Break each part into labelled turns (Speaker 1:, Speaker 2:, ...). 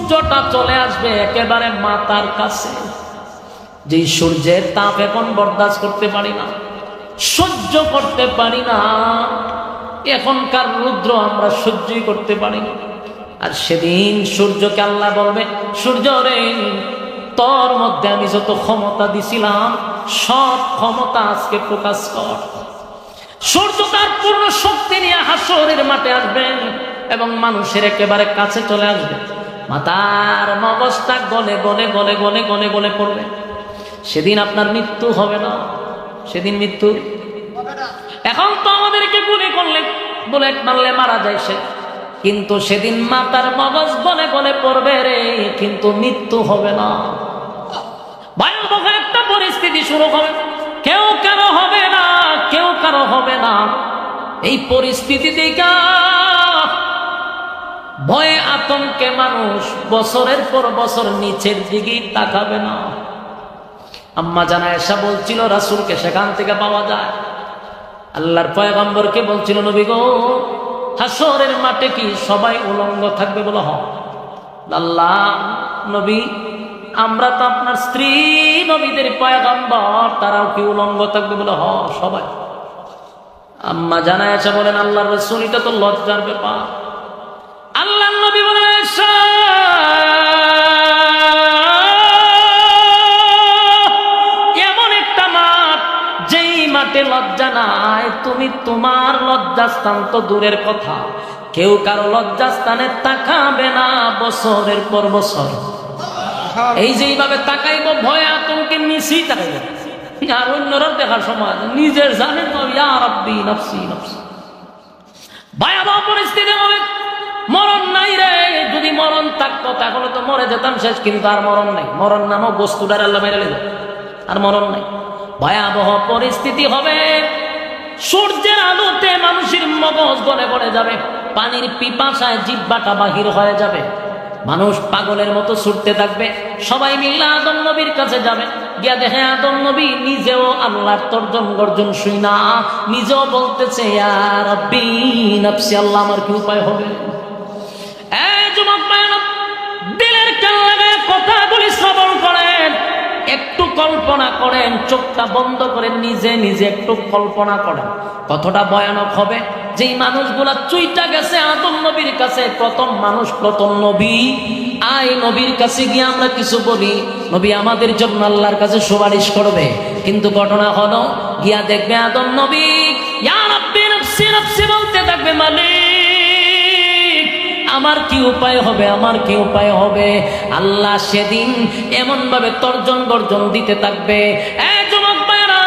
Speaker 1: সূর্যটা চলে আসবে একেবারে মাথার কাছে। যে সূর্যের তাপ এখন বরদাস্ত করতে পারি না, সহ্য করতে পারি না, এখনকার রৌদ্র আমরা সহ্যই করতে পারি না। আর সেদিন সূর্যকে আল্লাহ বলবে, সূর্য রে, তোর মধ্যে আমি যত ক্ষমতা দিছিলাম সব ক্ষমতা আজকে প্রকাশ কর। সূর্য তার পূর্ণ শক্তি নিয়ে হাসরের মাঠে আসবেন এবং মানুষের একেবারে কাছে চলে আসবে। মাথার মগজটা গলে গলে গলে গলে গলে গলে পড়বে। সেদিন আপনার মৃত্যু হবে না, সেদিন মৃত্যু এখন তো আমাদেরকে গুলি করলে, বুলেট মারলে মারা যায় সে, কিন্তু সেদিন মাথার মগজ গলে গলে পড়বে রে, কিন্তু মৃত্যু হবে না। ভয়াবহ একটা পরিস্থিতি শুরু হবে, কেউ কারো হবে না, কেউ কারো হবে না। এই পরিস্থিতি দেখা ভয়ে আতঙ্কে মানুষ বছরের পর বছর নিচের দিকে তাকাবে না। আম্মা জানা এসা বলছিল রাসূলকে সেখান থেকে পাওয়া যায়, আল্লাহর পয়গম্বরকে বলছিল, নবী গো, হাসরের মাঠে কি সবাই উলঙ্গ থাকবে? বলো হ। আল্লাহ নবী, আমরা তো আপনার স্ত্রী নবীদের পয়গম্বর, তারাও কি উলঙ্গ থাকবে? বলো হ, সবাই। আম্মা জানা এসে বলেন, আল্লাহর রাসূল, এটা তো লজ্জার ব্যাপার। আল্লাহর নবী বলেন, এমন একটা মাঠ যেই মাঠে লজ্জা নাই, তুমি তোমার লজ্জাস্থান তো দূরের কথা, কেউ কারো লজ্জাস্থানে তাকাবে না বছরের পর বছর। এই যে এইভাবে তাকাইব, ভয় আতঙ্কে নিচেই তাকাইব, আর অন্যরা দেখার সময় নিজের জানে তো, ইয়া রাব্বি নফসি নফসি। ভয়াবহ পরিস্থিতি হবে। মরণ নাই রে, যদি মরণ থাকতো তাহলে তো মরে যেতাম শেষ, কিন্তু আর মরণ নাই। মরণ নামক বস্তুটার আল্লাহ মেরে দিল, আর মরণ নাই। ভয়াবহ পরিস্থিতি হবে। সূর্যের আলোতে মানুষের মগজ গলে পড়ে যাবে, পানির পিপাসায় জিহ্বাটা বাহির হয়ে যাবে, মানুষ পাগলের মতো ছুটতে থাকবে। সবাই মিলে আদম নবীর কাছে যাবে, গিয়া দেখে আদম নবী নিজেও আল্লাহর তর্জন গর্জন শুই না, নিজেও বলতেছে, ইয়া রাব্বি নফসি, আল্লাহ আমার কি উপায় হবে? যুবক ভাইরা, দিলের কান লাগায় কথাগুলি শ্রবণ করেন, একটু কল্পনা করেন, চোখটা বন্ধ করে নিজে নিজে একটু কল্পনা করেন কতটা ভয়ানক হবে। যেই মানুষগুলা চুইটা গেছে আদম নবীর কাছে, প্রথম মানুষ, প্রথম নবী, আই নবীর কাছে গিয়ে আমরা কিছু বলি, নবী আমাদের জন্য আল্লাহর কাছে সুপারিশ করবে। কিন্তু ঘটনা হলো, গিয়া দেখবে আদম নবী ইয়া রাব্বি নফসি নফসি বলতে থাকবে, মালিক আমার কি উপায় হবে, আমার কি উপায় হবে? আল্লাহ সেদিন এমন ভাবে তর্জন গর্জন দিতে থাকবে। যুবক ভাইরা,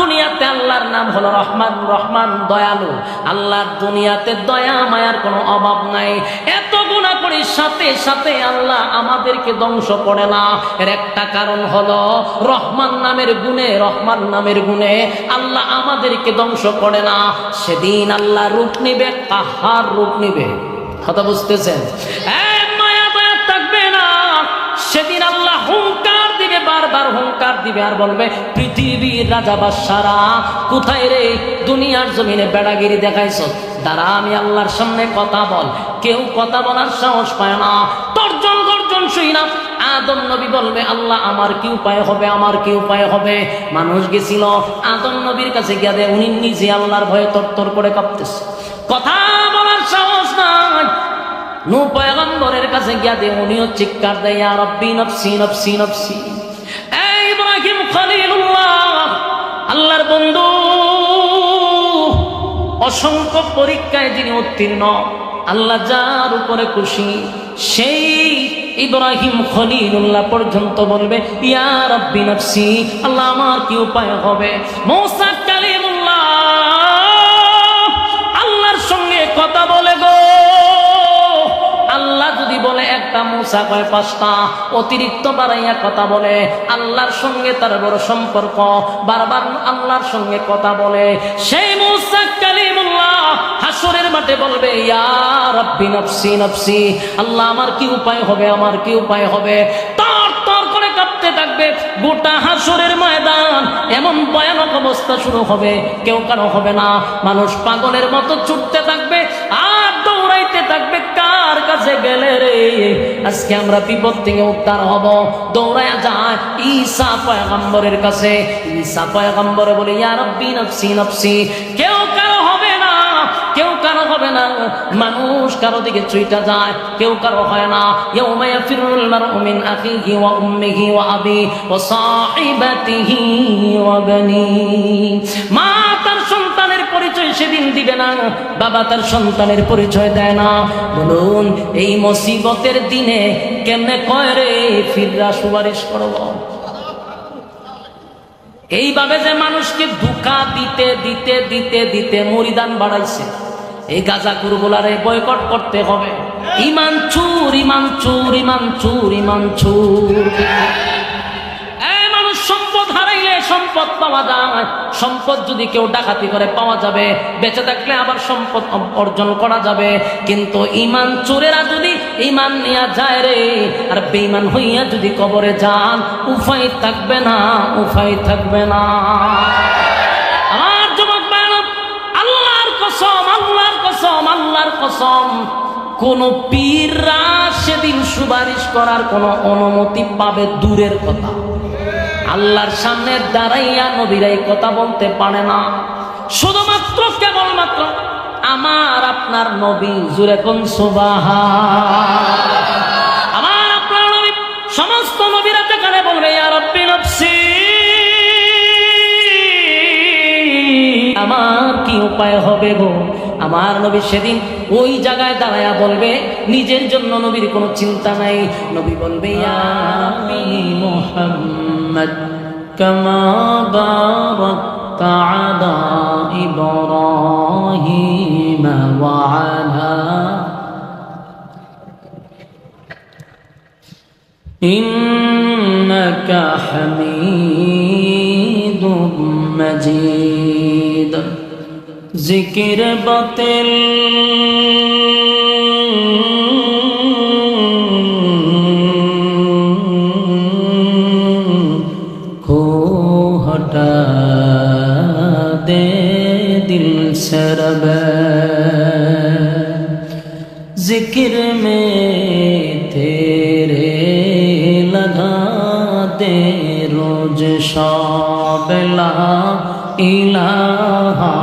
Speaker 1: দুনিয়াতে আল্লাহর নাম হলো রহমান, রহমান দয়ালু। আল্লাহর দুনিয়াতে দয়া মায়ার কোনো অভাব নাই। এত গুনাহ করি, সাথে সাথে আল্লাহ আমাদেরকে ধ্বংস করে না। এর একটা কারণ হলো রহমান নামের গুণে, রহমান নামের গুণে আল্লাহ আমাদেরকে ধ্বংস করে না। সেদিন আল্লাহ রূপ নিবে, কাহার রূপ নিবে। কথা বুঝতেছেন? মায়া দয়া থাকবে না। সেদিন আল্লাহ হুঙ্কার দিবে, বারবার হুঙ্কার দিবে, আর বলবে, পৃথিবীর রাজা বাদশারা কোথায় রে? দুনিয়ার জমিনে বেড়াগিরি দেখাইছ, দাঁড়া আমি আল্লাহর সামনে কথা বল। কেউ কথা বলার সাহস পায় না, তর্জন গর্জন শুই না। আদম নবী বলবে, আল্লাহ আমার কি উপায় হবে, আমার কি উপায় হবে? মানুষ গেছিল আদম নবীর কাছে গিয়ে, উনি নিজে আল্লাহর ভয়ে তরতর করে কাঁপতেছে, কথা বলার সাহস নাই। নূহ পয়গম্বরের কাছে গিয়া দে, উনিও চিৎকার দেয়, ইয়া রাব্বি নফসি নফসি নফসি। ইব্রাহিম খলিলুল্লাহ, আল্লাহর বন্ধু, অসংখ্য পরীক্ষায় যিনি উত্তীর্ণ, আল্লাহ যার উপরে খুশি, সেই ইব্রাহিম খলিলুল্লাহ পর্যন্ত বলবে, ইয়া রাব্বি নফসি, আল্লাহ আমার কি উপায় হবে? মূসা কালিমুল্লাহ আল্লাহর সঙ্গে কথা বলে গো, আল্লাহ যদি বলে একটা, মূসা কয় পাঁচটা, অতিরিক্ত বাড়াইয়া কথা বলে। আল্লাহর সঙ্গে তার বড় সম্পর্ক, বারবার আল্লাহর সঙ্গে কথা বলে। সেই মূসা কালিমুল্লাহ হাসরের মাঠে বলবে, ইয়া রাব্বি নফসি নফসি, আল্লাহ আমার কি উপায় হবে, আমার কি উপায় হবে? তর তর করে কাঁপতে থাকবে। গোটা হাসরের ময়দান এমন ভয়ানক অবস্থা শুরু হবে, কেউ কারো হবে না। মানুষ পাগলের মতো ছুটতে থাকবে, আর দৌড়াইতে থাকবে কার কাছে গেলে রে আজকে আমরা বিপদ থেকে উদ্ধার হব। দৌড়ায়া যায় ঈসা পয়গম্বরের কাছে। ঈসা পয়গম্বর বলে ইয়া রাব্বি নফসি নফসি। কেউ কারো হবে না, কেউ কারো হবে না। মানুষ কারো দিকে ছুটে যায়, কেউ কারো হয় না। ইয়াউমা ইয়াফিরুল মারউ মিন আখিহি ওয়া উম্মিহি ওয়া আবি ওয়া সাহিবাতিহি ওয়া বানি। মা তার সন্তানের পরিচয় সেদিন দিবে না, বাবা তার সন্তানের পরিচয় দেয় না। বলুন এই মুসিবতের দিনে কেমনে কয় রে ফিররা সুপারিশ করব? এইভাবে যে মানুষকে ধোঁকা দিতে দিতে দিতে দিতে মরিদান বাড়াইছে, এই গাঁজাখুরগুলারে বয়কট করতে হবে। ইমান চুর, ইমান চুর, ইমান চুর, ইমান চুর। এই মানুষ সম্পদ হারাইলে সম্পদ পাওয়া যায়, সম্পদ যদি কেউ ডাকাতি করে পাওয়া যাবে, বেঁচে থাকলে আবার সম্পদ অর্জন করা যাবে। কিন্তু ইমান চোরেরা যদি ইমান নিয়ে যায় রে, আর বেঈমান হইয়া যদি কবরে যান, উপায় থাকবে না, উপায় থাকবে না। আমার যুবক ভাইরা, আল্লাহর কসম, আল্লাহর কসম, আল্লাহর কসম, কোন পীররা সেদিন সুপারিশ করার কোন অনুমতি পাবে দূরের কথা। আল্লাহর সামনে দাঁড়াইয়া নবীরা এই কথা বলতে পারে না। শুধুমাত্র কেবলমাত্র আমার আপনার নবী, জুরে কোন সুবহান। আমার আপনার নবী, সমস্ত নবীরা যেখানে বলবে ইয়া রাব্বি নফসি, আমার কি উপায় হবে গো? আমার নবী সেদিন ওই জায়গায় দাঁড়ায়া বলবে, নিজের জন্য নবীর কোনো চিন্তা নাই। নবী বলবে ইয়া মুহাম্মদ কামা বারাকতা আলা ইব্রাহিম ওয়া আলা ইন্নাকা হামিদুম মাজিদ। জিকির বাতিল को हटा दे दिल से रब, जिक्र में तेरे लगा दे रोज शाब ला इलाहा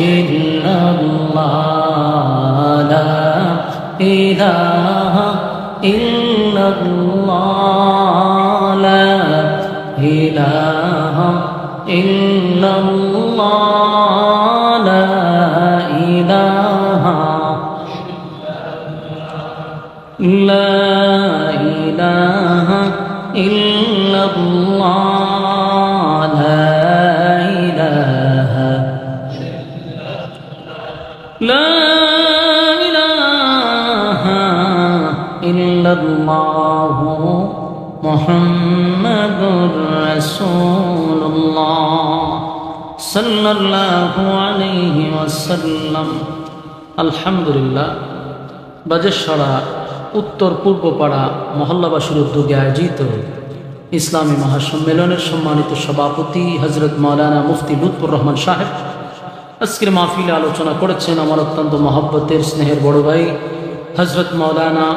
Speaker 1: इल्लल्लाह, ला इलाहा इल्लल्लाह, ला इलाहा इल्लल्लाह, ला इलाहा, ला इलाहा इल्लल्लाह, ला इलाहा, ला इलाहा इल्लल्लाह मुहम्मदुर রাসূলুল্লাহ সাল্লাল্লাহু আলাইহি ওয়াসাল্লাম। আলহামদুলিল্লাহ, বাজেশ্বরা উত্তর পূর্বপাড়া মহল্লাবাসীর উদ্যোগে আয়োজিত ইসলামী মহাসম্মেলনের সম্মানিত সভাপতি হজরত মাওলানা মুফতি লুৎফুর রহমান সাহেব আজকের মাহফিলে আলোচনা করেছেন আমার অত্যন্ত মহব্বতের স্নেহের বড় ভাই হজরত মাওলানা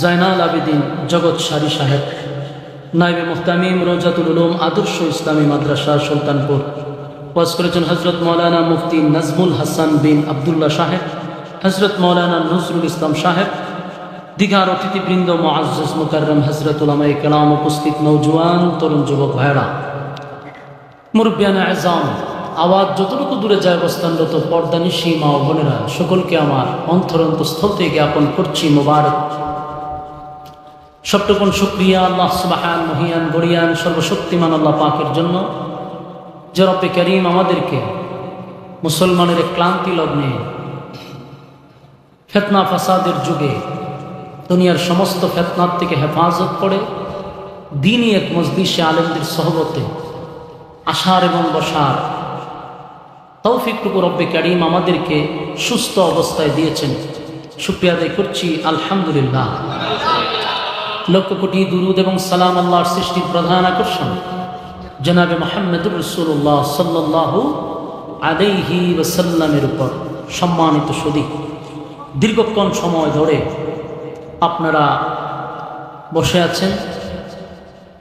Speaker 1: জাইনাল আবেদিন জগৎ সারি সাহেব, নায়েবে মুহতামিম রওজাতুল উলুম আদর্শ ইসলামী মাদ্রাসা সুলতানপুর। ওয়াজ করেছেন হজরত মাওলানা মুফতি নাজমুল হাসান বিন আবদুল্লাহ সাহেব, হজরত মাওলানা নজরুল ইসলাম সাহেব, দীঘার অতিথিবৃন্দ, মুআজ্জাজ মুকাররম হজরত উলামায়ে কেরাম, উপস্থিত নওজোয়ান তরুণ যুবক ভাইরা, মুরব্বিয়ানে আযম, আওয়াজ যতটুকু দূরে যায় অবস্থানরত পর্দানিশী মা ও বোনেরা, সকলকে আমার অন্তরন্তস্থল থেকে জ্ঞাপন করছি মোবারক। সবটুকুন শুকরিয়া আল্লাহ সুবহান মহিয়ান গরিয়ান সর্বশক্তিমান আল্লাহ পাকের জন্য, যে রব্বে করিম আমাদেরকে মুসলমানের ক্লান্তি লগ্নে ফিতনা ফাসাদের যুগে দুনিয়ার সমস্ত ফিতনার থেকে হেফাজত করে দ্বীনি এক মজলিসে আলেমদের সহবতে আসার এবং বসার তৌফিকটুকু রব্বে করিম আমাদেরকে সুস্থ অবস্থায় দিয়েছেন। শুকরিয়া আদায় করছি আলহামদুলিল্লাহ। লক্ষ কোটি দুরুদ এবং সালাম আল্লাহর সৃষ্টির প্রধান আকর্ষণ জনাবে মুহাম্মদুর রাসূলুল্লাহ সাল্লাল্লাহু আলাইহি ওয়াসাল্লামের উপর। সম্মানিত সুধী, দীর্ঘক্ষণ সময় ধরে আপনারা বসে আছেন।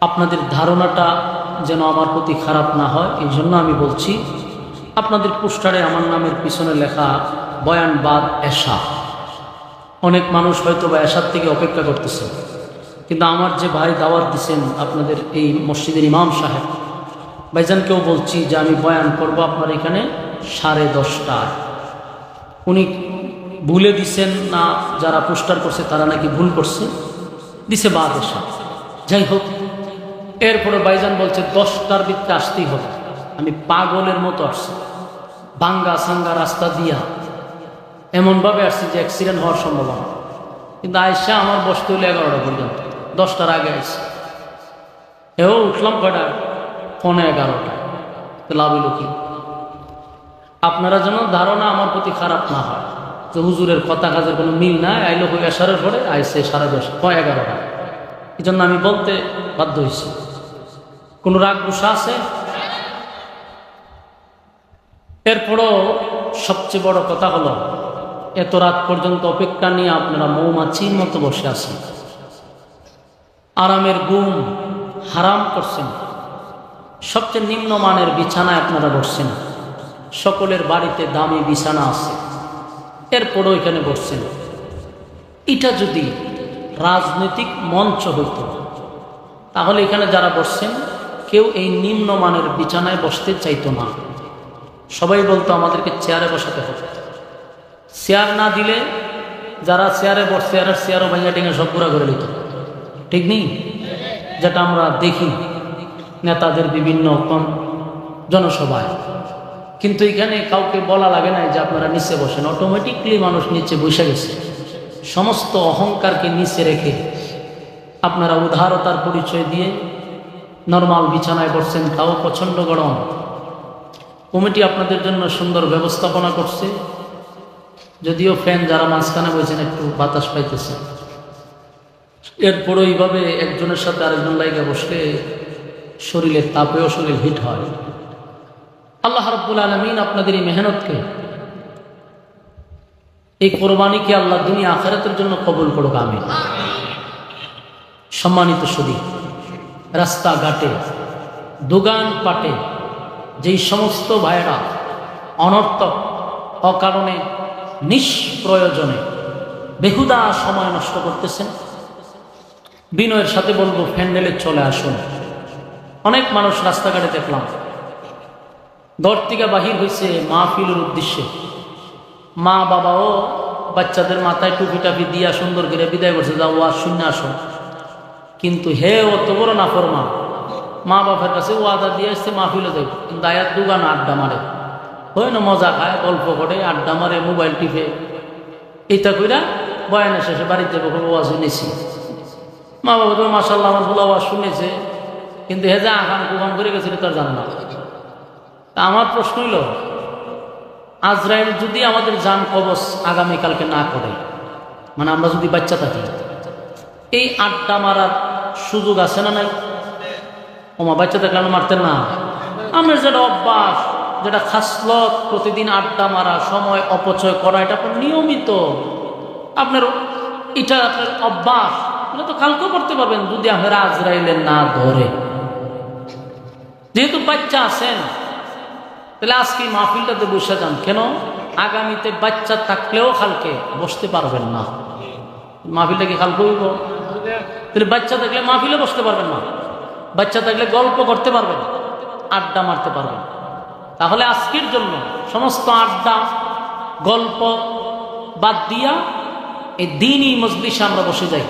Speaker 1: আপনাদের ধারণাটা যেন আমার প্রতি খারাপ না হয় এই জন্য আমি বলছি, আপনাদের পোস্টারে আমার নামের পিছনে লেখা বয়ান বাদ এশা। অনেক মানুষ হয়তো বা এশার থেকে অপেক্ষা করতেছে, কিন্তু আমার যে ভাই দাওয়াত দিচ্ছেন আপনাদের এই মসজিদের ইমাম সাহেব ভাইজানকেও বলছি যে আমি বয়ান করব আপনার এখানে 10:30টায়। উনি ভুলে দিছেন না, যারা পোস্টার করছে তারা নাকি ভুল করছে, দিছে বাদ এশা। যাই হোক, এরপরে ভাইজান বলছে 10টার ভিতরে আসতেই হবে। আমি পাগলের মতো আসছি, ভাঙ্গা সাঙ্গা রাস্তা দিয়া এমনভাবে আসছি যে অ্যাক্সিডেন্ট হওয়ার সম্ভাবনা। কিন্তু আয়সা আমার বসতে হলে 11টা পর্যন্ত, 10টার আগে আসছে। এও উঠলাম কয়টা, 11:15টায়। তো লাভ হইল কি? আপনারা যেন ধারণা আমার প্রতি খারাপ না হয় যে হুজুরের কথা কাজের কোনো মিল নাই, আইলো হয়ে এসারের পরে আইসে 10:30 11টা। এই জন্য আমি বলতে বাধ্য হয়েছি। কোনো রাগ গুসা আছে? এরপরও সবচেয়ে বড় কথা হলো, এত রাত পর্যন্ত অপেক্ষা নিয়ে আপনারা মৌমাছির মতো বসে আছেন, আরামের ঘুম হারাম করছেন, সবচেয়ে নিম্নমানের বিছানায় আপনারা বসছেন। সকলের বাড়িতে দামি বিছানা আছে, এরপরও এখানে বসছেন। এটা যদি রাজনৈতিক মঞ্চ হইত তাহলে এখানে যারা বসছেন কেউ এই নিম্নমানের বিছানায় বসতে চাইতো না। সবাই বলতো আমাদেরকে চেয়ারে বসাতে হবে। চেয়ার না দিলে যারা চেয়ারে বসছে আর চেয়ারও ভাঙা টেঙে সব পুরা করে নিত। ঠিক নেই? যেটা আমরা দেখি নেতাদের বিভিন্ন জনসভায়। কিন্তু এখানে কাউকে বলা লাগে না যে আপনারা নিচে বসেন, অটোমেটিকলি মানুষ নিচে বসে গেছে। সমস্ত অহংকারকে নিচে রেখে আপনারা উদারতার পরিচয় দিয়ে নর্মাল বিছানায় বসছেন। তাও প্রচণ্ড গরম। কমিটি আপনাদের জন্য সুন্দর ব্যবস্থাপনা করছে, যদিও ফ্যান যারা মাঝখানে বসেন একটু বাতাস পাইতেছে। এরপরও এইভাবে একজনের সাথে আরেকজন লাইগা বসলে শরীরের তাপেও শরীর হিট হয়। আল্লাহ রাব্বুল আলামিন আপনাদের এই মেহনতকে, এই কোরবানিকে আল্লাহ দুনিয়া আখিরাতের জন্য কবুল করুক, আমিন। সম্মানিত সুধী, রাস্তাঘাটে দোকান পাটে যেই সমস্ত ভাইয়েরা অনর্থক অকারণে নিষ্প্রয়োজনে বেহুদা সময় নষ্ট করতেছেন, বিনয়ের সাথে বলবো প্যান্ডেলে চলে আসুন। অনেক মানুষ রাস্তাঘাটে দেখলাম ঘর থেকে বাহির হয়েছে মাহফিলের উদ্দেশ্যে। মা বাবাও বাচ্চাদের মাথায় টুপি টাপি দিয়া সুন্দর করে বিদায় করছে, যাও ওয়াজ শূন্য আসো। কিন্তু হে অত বড় নাফরমান, মা বাবার কাছে ওয়াদা দিয়ে আসছে মাহফিলে যাই, কিন্তু আয়াত দুগান আড্ডা মারে, হয় না মজা খায়, গল্প করে, আড্ডা মারে, মোবাইল টিপে। এইটা কইরা বয়ানের শেষে বাড়িতে ওয়াজ শুনেছি। মা বাবা তো মাসাল্লাহ আমার ভুলা ওয়াজ শুনেছে, কিন্তু হে যা আকাম কুকাম করে গেছিল তার জানে না। তা আমার প্রশ্ন হইল, আজরাইল যদি আমাদের জান কবজ আগামীকালকে না করে, মানে আমরা যদি বাচ্চা থাকি, এই আড্ডা মারার সুযোগ আছে না নাই? ওমা বাচ্চা থাকলে আমরা মারতেন না? আমরা যেটা অভ্যাস, যেটা খাসলত, প্রতিদিন আড্ডা মারা, সময় অপচয় করা, এটা আপনার নিয়মিত, আপনার এটা আপনার অভ্যাস, এটা তো কালকেও করতে পারবেন যদি আপনার আজরাইলে না ধরে। যেহেতু বাচ্চা আছেন, তাহলে আজকে মাহফিলটাতে বসে যান। কেন? আগামীতে বাচ্চা থাকলেও কালকে বসতে পারবেন না। মাহফিলটা কি কালকে হইব? তাহলে বাচ্চা থাকলে মাহফিলে বসতে পারবেন না, বাচ্চা থাকলে গল্প করতে পারবেন, আড্ডা মারতে পারবেন। তাহলে আজকের জন্য সমস্ত আড্ডা গল্প বাদ দিয়া এই দ্বীনি মজলিসে আমরা বসে যাই।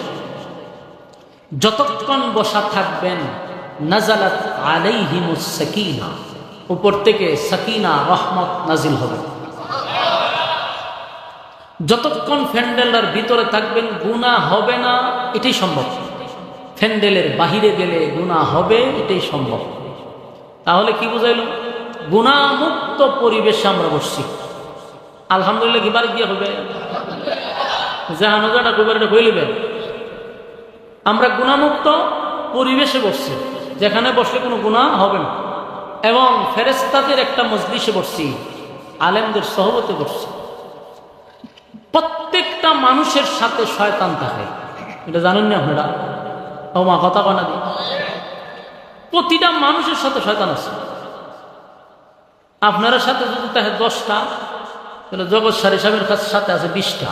Speaker 1: যতক্ষণ বসা থাকবেন নাজালাত আলাইহিমুস সাকিনা, উপর থেকে সাকিনা রহমত নাজিল হবে। যতক্ষণ প্যান্ডেলের ভিতরে থাকবেন গুনাহ হবে না, এটাই সম্ভব। প্যান্ডেলের বাহিরে গেলে গুনাহ হবে, এটাই সম্ভব। তাহলে কি বুঝাইল? গুনাহমুক্ত পরিবেশে আমরা বসছি। আলহামদুলিল্লাহ কি বাড়ি গিয়ে হবে জাহানজাটা কইবার এটা হইলিবে। আমরা গুনাহমুক্ত পরিবেশে বসছি, যেখানে বসলে কোনো গুনাহ হবে না, এবং ফেরেশতাদের একটা মজলিসে বসছি, আলেমদের সহবতে বসছি। প্রত্যেকটা মানুষের সাথে শয়তান থাকে, এটা জানেন না আপনারা? ও মা, কথা কনা দি, প্রতিটা মানুষের সাথে শয়তান আছে। আপনার সাথে যদি থাকে 10টা, তাহলে জগৎ সারি সাহেবের সাথে আছে 20টা,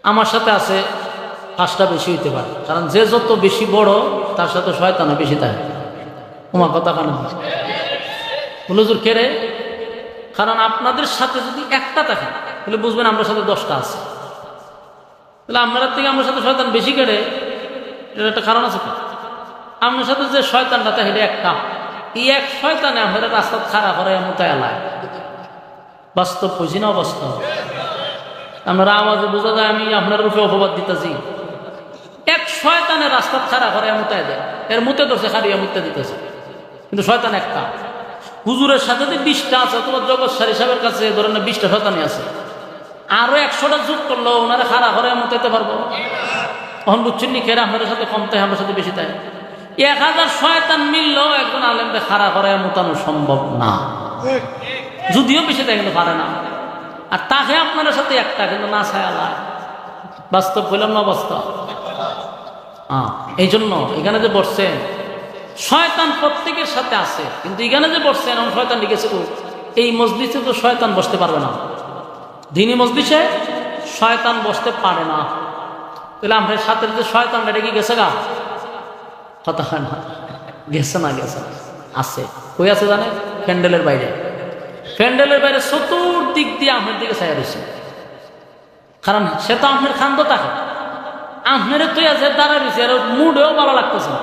Speaker 1: আমার সাথে আছে 5টা, বেশি হইতে পারে। কারণ যে যত বেশি বড় তার সাথে শয়তানও বেশি থাকে। ওমা, কথা কানা হুজুর কেড়ে। কারণ আপনাদের সাথে যদি একটা থাকে তাহলে বুঝবেন আমার সাথে 10টা আছে। তাহলে আপনার থেকে আমার সাথে শয়তান বেশি কেড়ে, এর একটা কারণ আছে। আপনার সাথে যে শয়তানটা থাকে এটা একটা, এই এক শয়তানে আপনারা রাস্তা খারাপ করে মোতায় এলায়। বাস্তব বুঝি না অবাস্তব? আপনারা আওয়াজে বোঝা যায় আমি আপনার রূপে অপবাদ দিতেছি। এক শয়তানের রাস্তা খারাপ করে মোতায় দেয়, এর মুতে ধরছে খারিয়া মুতে দিতেছে, কিন্তু শয়তান একটা। হুজুরের সাথে যে 20টা আছে, তোমার জগৎ সারি সাহেবের কাছে ধরেন না 20টা শয়তানি আছে, আরো 100টা যোগ করলো ওনারা খারাপ করে মুতাইতে পারবো? তখন বুঝছেন নি খেয়ে আপনাদের সাথে কম তাই আমার সাথে বেশি তাই। 1000 শয়তান মিললেও একজন আলেমকে খাড়া করে মোতানো সম্ভব না, যদিও বেশি তাই কিন্তু পারে না। আর তাকে আপনার সাথে একটা, কিন্তু না ছায় আল্লাহ। বাস্তব বললাম না বাস্তব? এই জন্য এখানে যে বসছেন, শয়তান প্রত্যেকের সাথে আছে, কিন্তু এখানে যে বসছেন এমন শয়তান লিখেছে এই মজলিসে তো শয়তান বসতে পারবে না। দিনী মজলিসে শয়তান বসতে পারে না। তাহলে আমাদের সাথে যে শয়তানটা কি গেছে গা? কথা হয় না, গেছে না, গেছে আছে। কই আছে জানে? প্যান্ডেলের বাইরে। প্যান্ডেলের বাইরে চতুর্দিক দিয়ে আপনার দিকে ছায়া রয়েছে। কারণ সে তো আপনার খান্দ থাকে, আপনার তুই আছে দাঁড়া রয়েছে, আর মুডেও ভালো লাগতেছে না।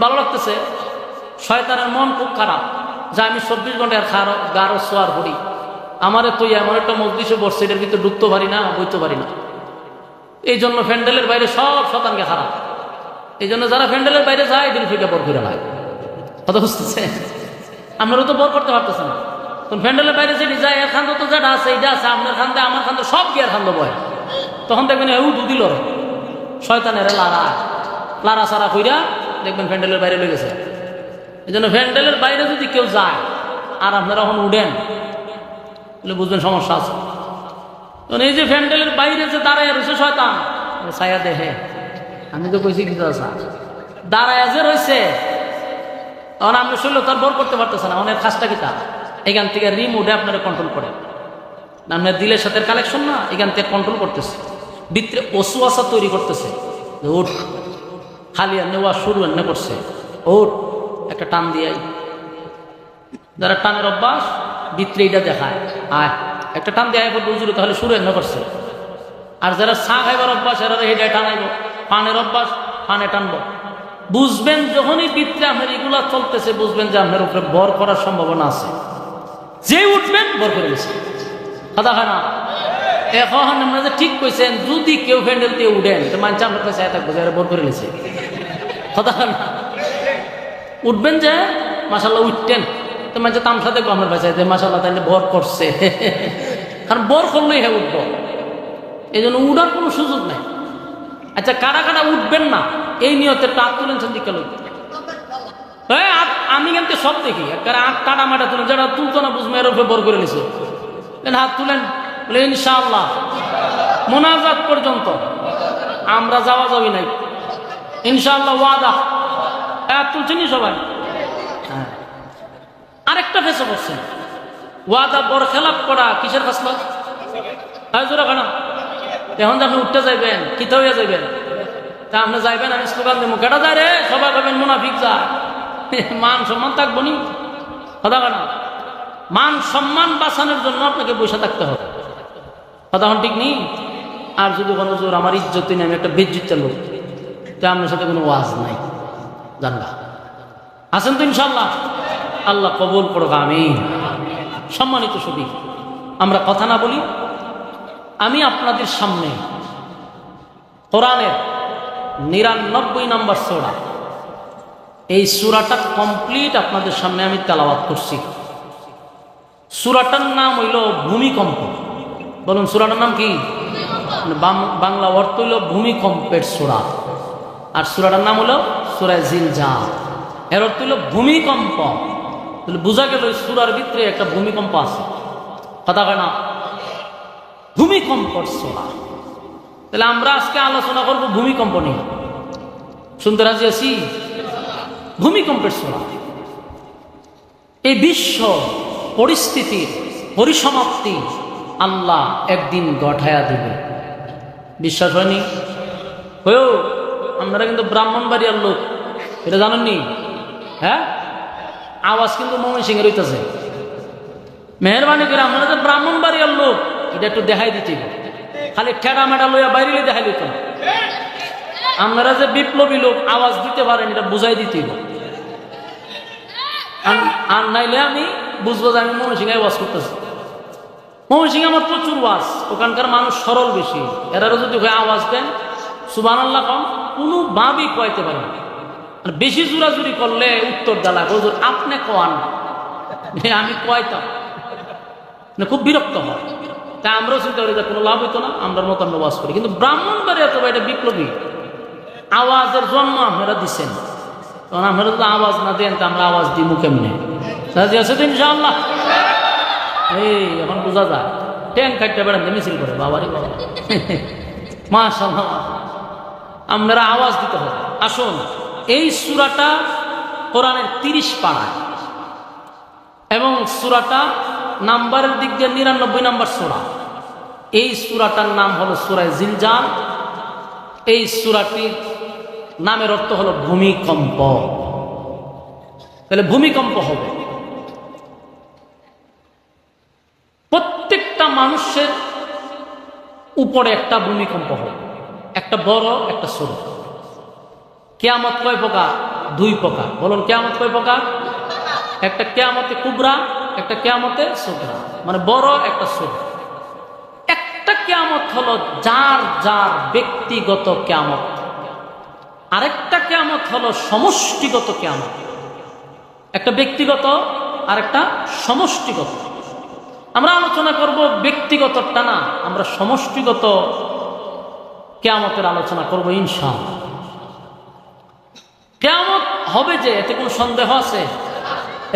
Speaker 1: ভালো লাগতেছে, শয়তানের মন খুব খারাপ যে আমি 24 ঘন্টার গারো সোয়ার করি, আমারে তুই এমন একটা মজলিসে বসছে, এটার ভিতরে ঢুকতে পারি না, বইতে পারি না। এই জন্য প্যান্ডেলের বাইরে সব শয়তানকে খারাপ। এই জন্য যারা প্যান্ডেলের বাইরে যায় দিন ফিকে বর করে লাগে। কথা বুঝতেছে? আপনারও তো বর করতে পারতেছে না। তখন প্যান্ডেলের বাইরে যেটি যায়, এর খান্দ তো যেটা আছে এইটা আছে, আপনার খান্দে আমার খান্দে সব গিয়ে খান্দ বয়। তখন দেখবেন দুদিল শয়তানের লারা সারা কইরা দেখবেন প্যান্ডেলের বাইরে লয়ে গেছে। এই জন্য প্যান্ডেলের বাইরে যদি কেউ যায় আর আপনারা এখন উঠেন, তাহলে বুঝবেন সমস্যা আছে। এই যে প্যান্ডেলের বাইরে যে দাঁড়ায় রয়েছে শয়তান, ছায়া দেহে, আমি তো কইছি কিছু আছে দাঁড়ায় যে রয়েছে, তখন আপনি শুনলে তার বর করতে পারতেছে না। অনেক খাসটা কিতা এখান থেকে রিমোটে আপনারা কন্ট্রোল করে, আপনার দিলের সাথে কালেকশন না, এখান থেকে কন্ট্রোল করতেছে, ভিতরে ওসুয়াশা তৈরি করতেছে। ওঠ, খালি নেওয়া শুরু এনে করছে, ওঠ একটা টান দিয়ে। যারা টানের অভ্যাস ভিতরে এটা দেখায়, আয় একটা টান দিয়ে বুঝলো, তাহলে শুরু এনে করছে। আর যারা চা খাইবার অভ্যাস, এরা হেঁটে টানাইব। পানের অভ্যাস, পানে টানবো। বুঝবেন যখনই ভিতরে আপনার এগুলা চলতেছে, বুঝবেন যে আপনার উপরে বর করার সম্ভাবনা আছে। যে উঠবেন বর করে গেছে। কথা হয় না? এখন আমরা যে ঠিক কইছেন, যদি কেউ প্যান্ডেল দিয়ে উঠেন তো মানছে আপনার কাছে থাকবো যে বর করে গেছে। কথা হয় না? উঠবেন যে মাসাল্লাহ উঠতেন তো মানছে তামসা দেখবো আপনার কাছে যে মাসাল্লাহ তাহলে বর করছে। কারণ বর করলেই হ্যাঁ উঠবো, এই জন্য উঠার কোনো সুযোগ নাই। আচ্ছা, কারা কারা উঠবেন না এই নিয়তে হাত তুলেন দিকে লোক। আমি কিন্তু সব দেখি হাত কাটা মাটা তুলেন, যারা তুলতো না বুঝবো এর উপরে বর করে নিছে, হাত তুলেন বলে ইনশাআল্লাহ মোনাজাত পর্যন্ত আমরা যাওয়া যাবি নাই, ইনশাআল্লাহ ওয়াদা। তুলছেনি সবাই? হ্যাঁ। আরেকটা ফেসে বসছেন, ওয়াদা বর খেলাপ করা কিসের ফাসলা? জোরা কেন? এখন যে আপনি উঠতে যাইবেন, কিতা হইয়া যাইবেন, তা আপনি যাইবেন, আমি স্লোগান দেবো কেটা যায় রে, সবাই ভাবেন মুনাফিক যায়, মান সম্মান থাকবো নি। কথা কেন? মান সম্মান বাঁচানোর জন্য আপনাকে বসে থাকতে হবে। কথা এখন ঠিক নেই। আর যদি কোনো জোর আমার ইজ্জত নেই, আমি একটা বেজ্জিত লোক, তো আপনার সাথে কোনো ওয়াজ নাই, জানবা আছেন তো ইনশাল্লাহ? আল্লাহ কবুল করুক, আমিন। সম্মানিত সবই, আমরা কথা না বলি, আমি আপনাদের সামনে কোরআনের 99 নম্বর সূরা, এই সূরাটা কমপ্লিট আপনাদের সামনে আমি তেলাওয়াত করছি। সূরাটার নাম হইল ভূমিকম্প। বলুন সূরাটার নাম কি? বাংলা অর্থ হইল ভূমিকম্পের সূরা। আর সূরাটার নাম হলো সূরা জিলজাল, এর অর্থ হইল ভূমিকম্প। তাহলে বোঝা গেল সূরার ভিতরে একটা ভূমিকম্প আছে। কথা কয় না? ভূমিকম্পর সূরা। তাহলে আমরা আজকে আলোচনা করব ভূমিকম্প নিয়ে। শুনতে রাজি আছি? ভূমিকম্পের সূরা। এই বিশ্ব পরিস্থিতির পরিসমাপ্তি আল্লাহ একদিন ঘটায়া দিবে। বিশ্বাস হয়নি? হয়েও আপনারা কিন্তু ব্রাহ্মণবাড়িয়ার লোক, এটা জানেননি? হ্যাঁ, আওয়াজ কিন্তু ময়মনসিংহের হইতেছে। মেহরবানি করে আপনারা যে ব্রাহ্মণবাড়িয়ার লোক, এটা একটু দেখাই দিতে, খালি ঠেড়া মেডা লইয়া বাইরে দেখাই দিত না। আপনারা যে বিপ্লবী লোক, আওয়াজ দিতে পারেন, এটা বুঝাই দিতে। আর নাইলে আমি বুঝবো যে আমি ময়মনসিংহে ওয়াজ করতেছি। ময়মনসিংহে আমার প্রচুর ওয়াজ, ওখানকার মানুষ সরল বেশি। এরারও যদি আওয়াজ দেন সুবহানাল্লাহ কম, কোনো ভাবই কইতে পারে না। আর বেশি জোরাজুরি করলে উত্তর দালা হুজুর আপনি কোয়ান, আমি কয়তাম, খুব বিরক্ত হয়। তাই আমরাও চিন্তা করি যে কোনো লাভ হইতো না, আমরা মতো আমরা ওয়াজ করি। কিন্তু ব্রাহ্মণবাড়িয়া তো এটা বিপ্লবী, আওয়াজের জন্ম আপনারা দিচ্ছেন, তখন আপনারা যদি আওয়াজ না দেন তা আমরা আওয়াজ দিই মুখে মনে রাজি আছে তো ইনশাআল্লাহ। এই এখন বোঝা যায় ট্যাঙ্ক কাটতে বেড়ান মিছিল করে বাবারে বাবা, মাশাআল্লাহ। আপনারা আওয়াজ দিতে হবে। আসুন, এই সূরাটা কোরআনের 30 পারা এবং সূরাটা নাম্বারের দিক দিয়ে 99 নম্বর সূরা। এই সূরাটার নাম হলো সূরা জিলজাল। এই সূরাটির নামের অর্থ হলো ভূমিকম্প। তাহলে ভূমিকম্প হবে, প্রত্যেকটা মানুষের উপরে একটা ভূমিকম্প হবে, একটা বড় একটা ছোট। কিয়ামত কয় প্রকার? 2 প্রকার। বলুন কিয়ামত কয় প্রকার? একটা কিয়ামতে কুবরা, একটা কিয়ামতে সুগরা, মানে বড় একটা ছোট। একটা কিয়ামত হলো যার যার ব্যক্তিগত কিয়ামত, আরেকটা কিয়ামত হলো সমষ্টিগত কিয়ামত। একটা ব্যক্তিগত আর একটা সমষ্টিগত। আমরা আলোচনা করব ব্যক্তিগতটা না, আমরা সমষ্টিগত কিয়ামতের আলোচনা করব ইনশাআল্লাহ। কিয়ামত হবে যে, এতে কোনো সন্দেহ আছে?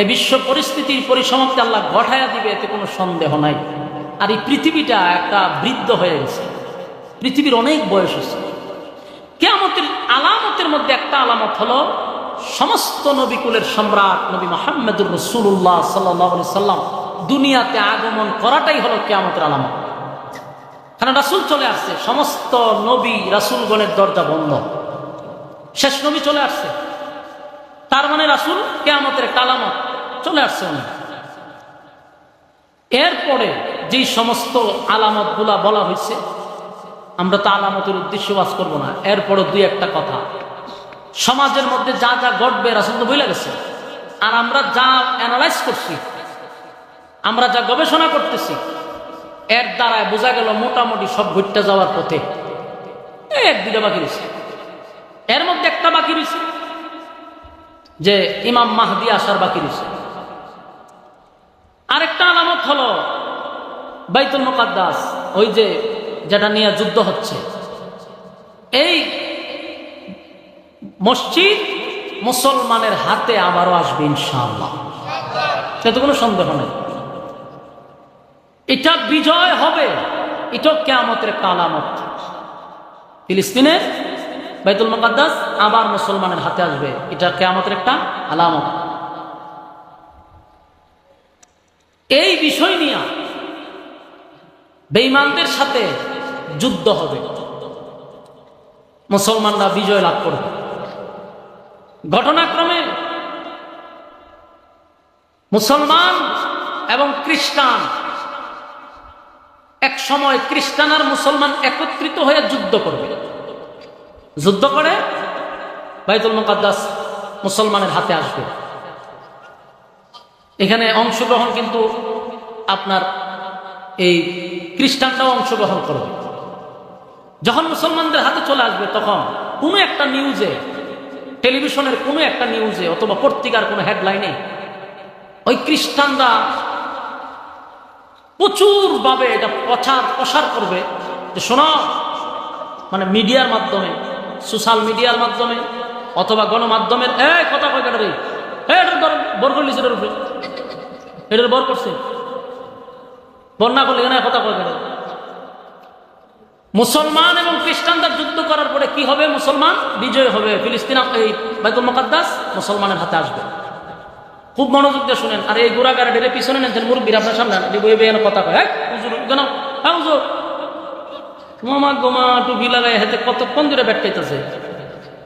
Speaker 1: এই বিশ্ব পরিস্থিতির পরিসমাপ্তি আল্লাহ ঘটায়া দিবে, এতে কোনো সন্দেহ নাই। আর এই পৃথিবীটা একটা বৃদ্ধ হয়ে গেছে, পৃথিবীর অনেক বয়স হচ্ছে। কিয়ামতের আলামতের মধ্যে একটা আলামত হলো সমস্ত নবিকুলের সম্রাট নবী মুহাম্মদুর রাসূলুল্লাহ সাল্লাল্লাহু আলাইহি সাল্লাম দুনিয়াতে আগমন করাটাই হলো কিয়ামতের আলামত। কারণ রাসূল চলে আসছে, সমস্ত নবী রাসূলগণের দরজা বন্ধ, শেষ নবী চলে আসছে। তার মানে রাসূল কিয়ামতের একটা আলামত, চলে আসছে উনি। এরপরে যেই সমস্ত আলামতগুলা বলা হয়েছে, আমরা তো আলামতের উদ্দেশ্যে ওয়াজ করবো না। এরপরে 2-1টা কথা, সমাজের মধ্যে যা যা ঘটবে রাসূল তো বলে গেছে। আর আমরা যা অ্যানালাইজ করছি, আমরা যা গবেষণা করতেছি, এর দ্বারায় বোঝা গেল মোটামুটি সব ঘুরতে যাওয়ার পথে। 1-2টা বাকি রয়েছে। এর মধ্যে একটা বাকি রয়েছে যে ইমাম মাহদি আসার বাকি রয়েছে। আরেকটা আলামত হলো বাইতুল মুকাদ্দাস, ওই যে যেটা নিয়ে যুদ্ধ হচ্ছে, এই মসজিদ মুসলমানের হাতে আবারও আসবে ইনশাআল্লাহ, সেটা কোনো সন্দেহ নেই। এটা বিজয় হবে, এটা কিয়ামতের একটা আলামত। ফিলিস্তিনের বাইতুল মুকাদ্দাস আবার মুসলমানের হাতে আসবে, এটা কিয়ামতের একটা আলামত। এই বিষয় নিয়ে বেঈমানদের সাথে যুদ্ধ হবে, মুসলমানরা বিজয় লাভ করবে। ঘটনাক্রমে মুসলমান এবং খ্রিস্টান, এক সময় খ্রিস্টান আর মুসলমান একত্রিত হয়ে যুদ্ধ করবে। যুদ্ধ করে বাইতুল মুকাদ্দাস মুসলমানের হাতে আসবে। এখানে অংশগ্রহণ কিন্তু আপনার এই খ্রিস্টানরাও অংশগ্রহণ করবে। যখন মুসলমানদের হাতে চলে আসবে, তখন কোনো একটা নিউজে, টেলিভিশনের কোনো একটা নিউজে অথবা পত্রিকার কোনো হেডলাইনে ওই খ্রিস্টানরা প্রচুরভাবে এটা প্রসার করবে যে শোনো, মানে মিডিয়ার মাধ্যমে, সোশ্যাল মিডিয়ার মাধ্যমে অথবা গণমাধ্যমের, কথা কয় কেন রে, এটার বর করলি, সেটার উপরে এটার বর করছে, বর না করলে কথা কয় কেন, মুসলমান এবং খ্রিস্টানরা যুদ্ধ করার পরে কি হবে? মুসলমান বিজয় হবে, ফিলিস্তিন এই বাইতুল মুকাদ্দাস মুসলমানের হাতে আসবে। খুব মনোযোগ দিয়ে শুনেন। আর এই গোড়া গাড়ি ঢেলে পিছনে নেন, মুরব্বীর আপনার সামনে বই বেয়ে কথা কয়, হুজুর কেন হুজুর মামা গোমা টুপি লাগাই হাতে কতক্ষণ ধরে ব্যাটকাইতেছে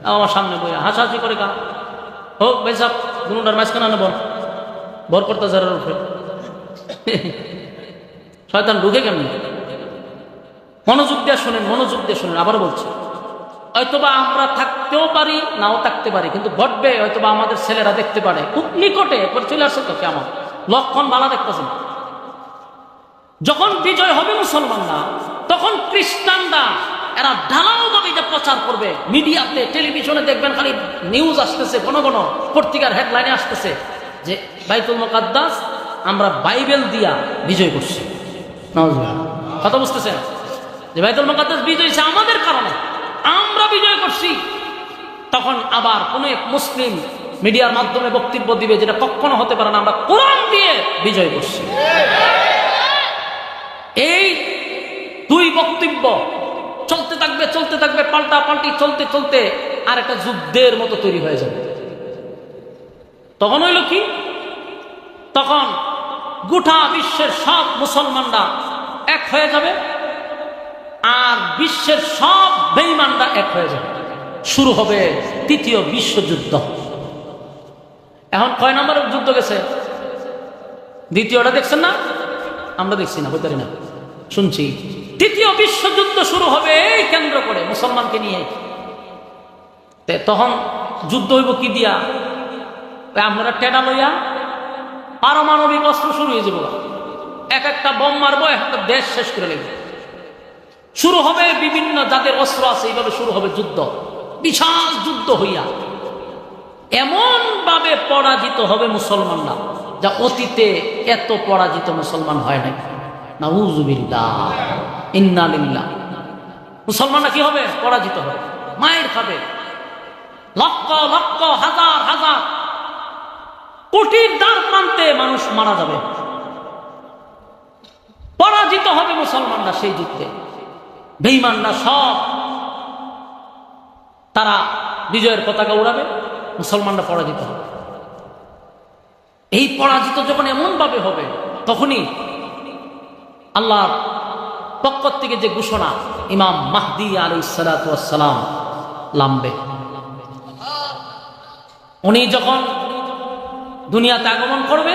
Speaker 1: আমার সামনে বইয়া হাসাহাসি করে কান হোক ভাই সাহেব দুটার মাঝখানে আনে বর করতেছে উপরে শয়তান ঢুকে কেমনি? মনোযোগ দিয়ে শোনেন, মনোযোগ দিয়ে শোনেন। আবার বলছি, হয়তোবা আমরা থাকতেও পারি, নাও থাকতে পারি, কিন্তু ঘটবে হয়তোবা আমাদের ছেলেরা দেখতে পারে খুব নিকটে চলে আসছে তো কেমন লক্ষণ বালা দেখতেছেন। যখন বিজয় হবে মুসলমানরা, তখন খ্রিস্টানরা এরা ঢালাও ভাবে এটা প্রচার করবে। মিডিয়াতে, টেলিভিশনে দেখবেন খালি নিউজ আসতেছে, ঘন ঘন পত্রিকার হেডলাইনে আসতেছে যে বাইতুল মুকাদ্দাস আমরা বাইবেল দিয়া বিজয় করছি। কথা বুঝতেছেন? যে বাইতুল মুকাদ্দাস বিজয় হয়েছে আমাদের কারণে, আমরা বিজয় করছি। তখন আবার কোনো এক মুসলিম মিডিয়ার মাধ্যমে বক্তব্য দিবে যেটা কখনো হতে পারে না, আমরা কোরআন দিয়ে বিজয় করছি। এই দুই বক্তব্য চলতে থাকবে, চলতে থাকবে, পাল্টা পাল্টি চলতে চলতে আর একটা যুদ্ধের মতো তৈরি হয়ে যাবে। তখন হইল কি? তখন গোটা বিশ্বের সব মুসলমানরা এক হয়ে যাবে, আর বিশ্বের সব বেঈমানরা এক হয়ে যাবে। শুরু হবে তৃতীয় বিশ্বযুদ্ধ। এখন কয় নম্বরের যুদ্ধ গেছে? দ্বিতীয়টা দেখছেন না? আমরা দেখছি না, বলতে পারি না, শুনছি। তৃতীয় বিশ্বযুদ্ধ শুরু হবে এই কেন্দ্র করে মুসলমানকে নিয়ে। তখন যুদ্ধ হইব কি দিয়া? আপনারা টেডা লইয়া পারমাণবিক অস্ত্র শুরু হয়ে যাব, এক একটা বোম মারবো, একটা দেশ শেষ করে নেব। শুরু হবে বিভিন্ন যাদের অস্ত্র আছে, এইভাবে শুরু হবে যুদ্ধ, বিশাল যুদ্ধ হইয়া এমন ভাবে পরাজিত হবে মুসলমানরা, যা অতীতে এত পরাজিত মুসলমান হয় নাই। নাউযুবিল্লাহ, ইন্না লিল্লাহ। মুসলমানরা কি হবে? পরাজিত হবে, মায়ের খাবে। লক্ষ লক্ষ, হাজার হাজার, কোটির দ্বার প্রান্তে মানুষ মারা যাবে। পরাজিত হবে মুসলমানরা সেই যুদ্ধে। বেঈমানরা সব তারা বিজয়ের পতাকা উড়াবে, মুসলমানরা পরাজিত হবে। এই পরাজিত যখন এমন ভাবে হবে, তখনই আল্লাহর পক্ষ থেকে যে ঘোষণা, ইমাম মাহদী আলাইহিস সালাতু ওয়াস সালাম নামবে। উনি যখন দুনিয়াতে আগমন করবে,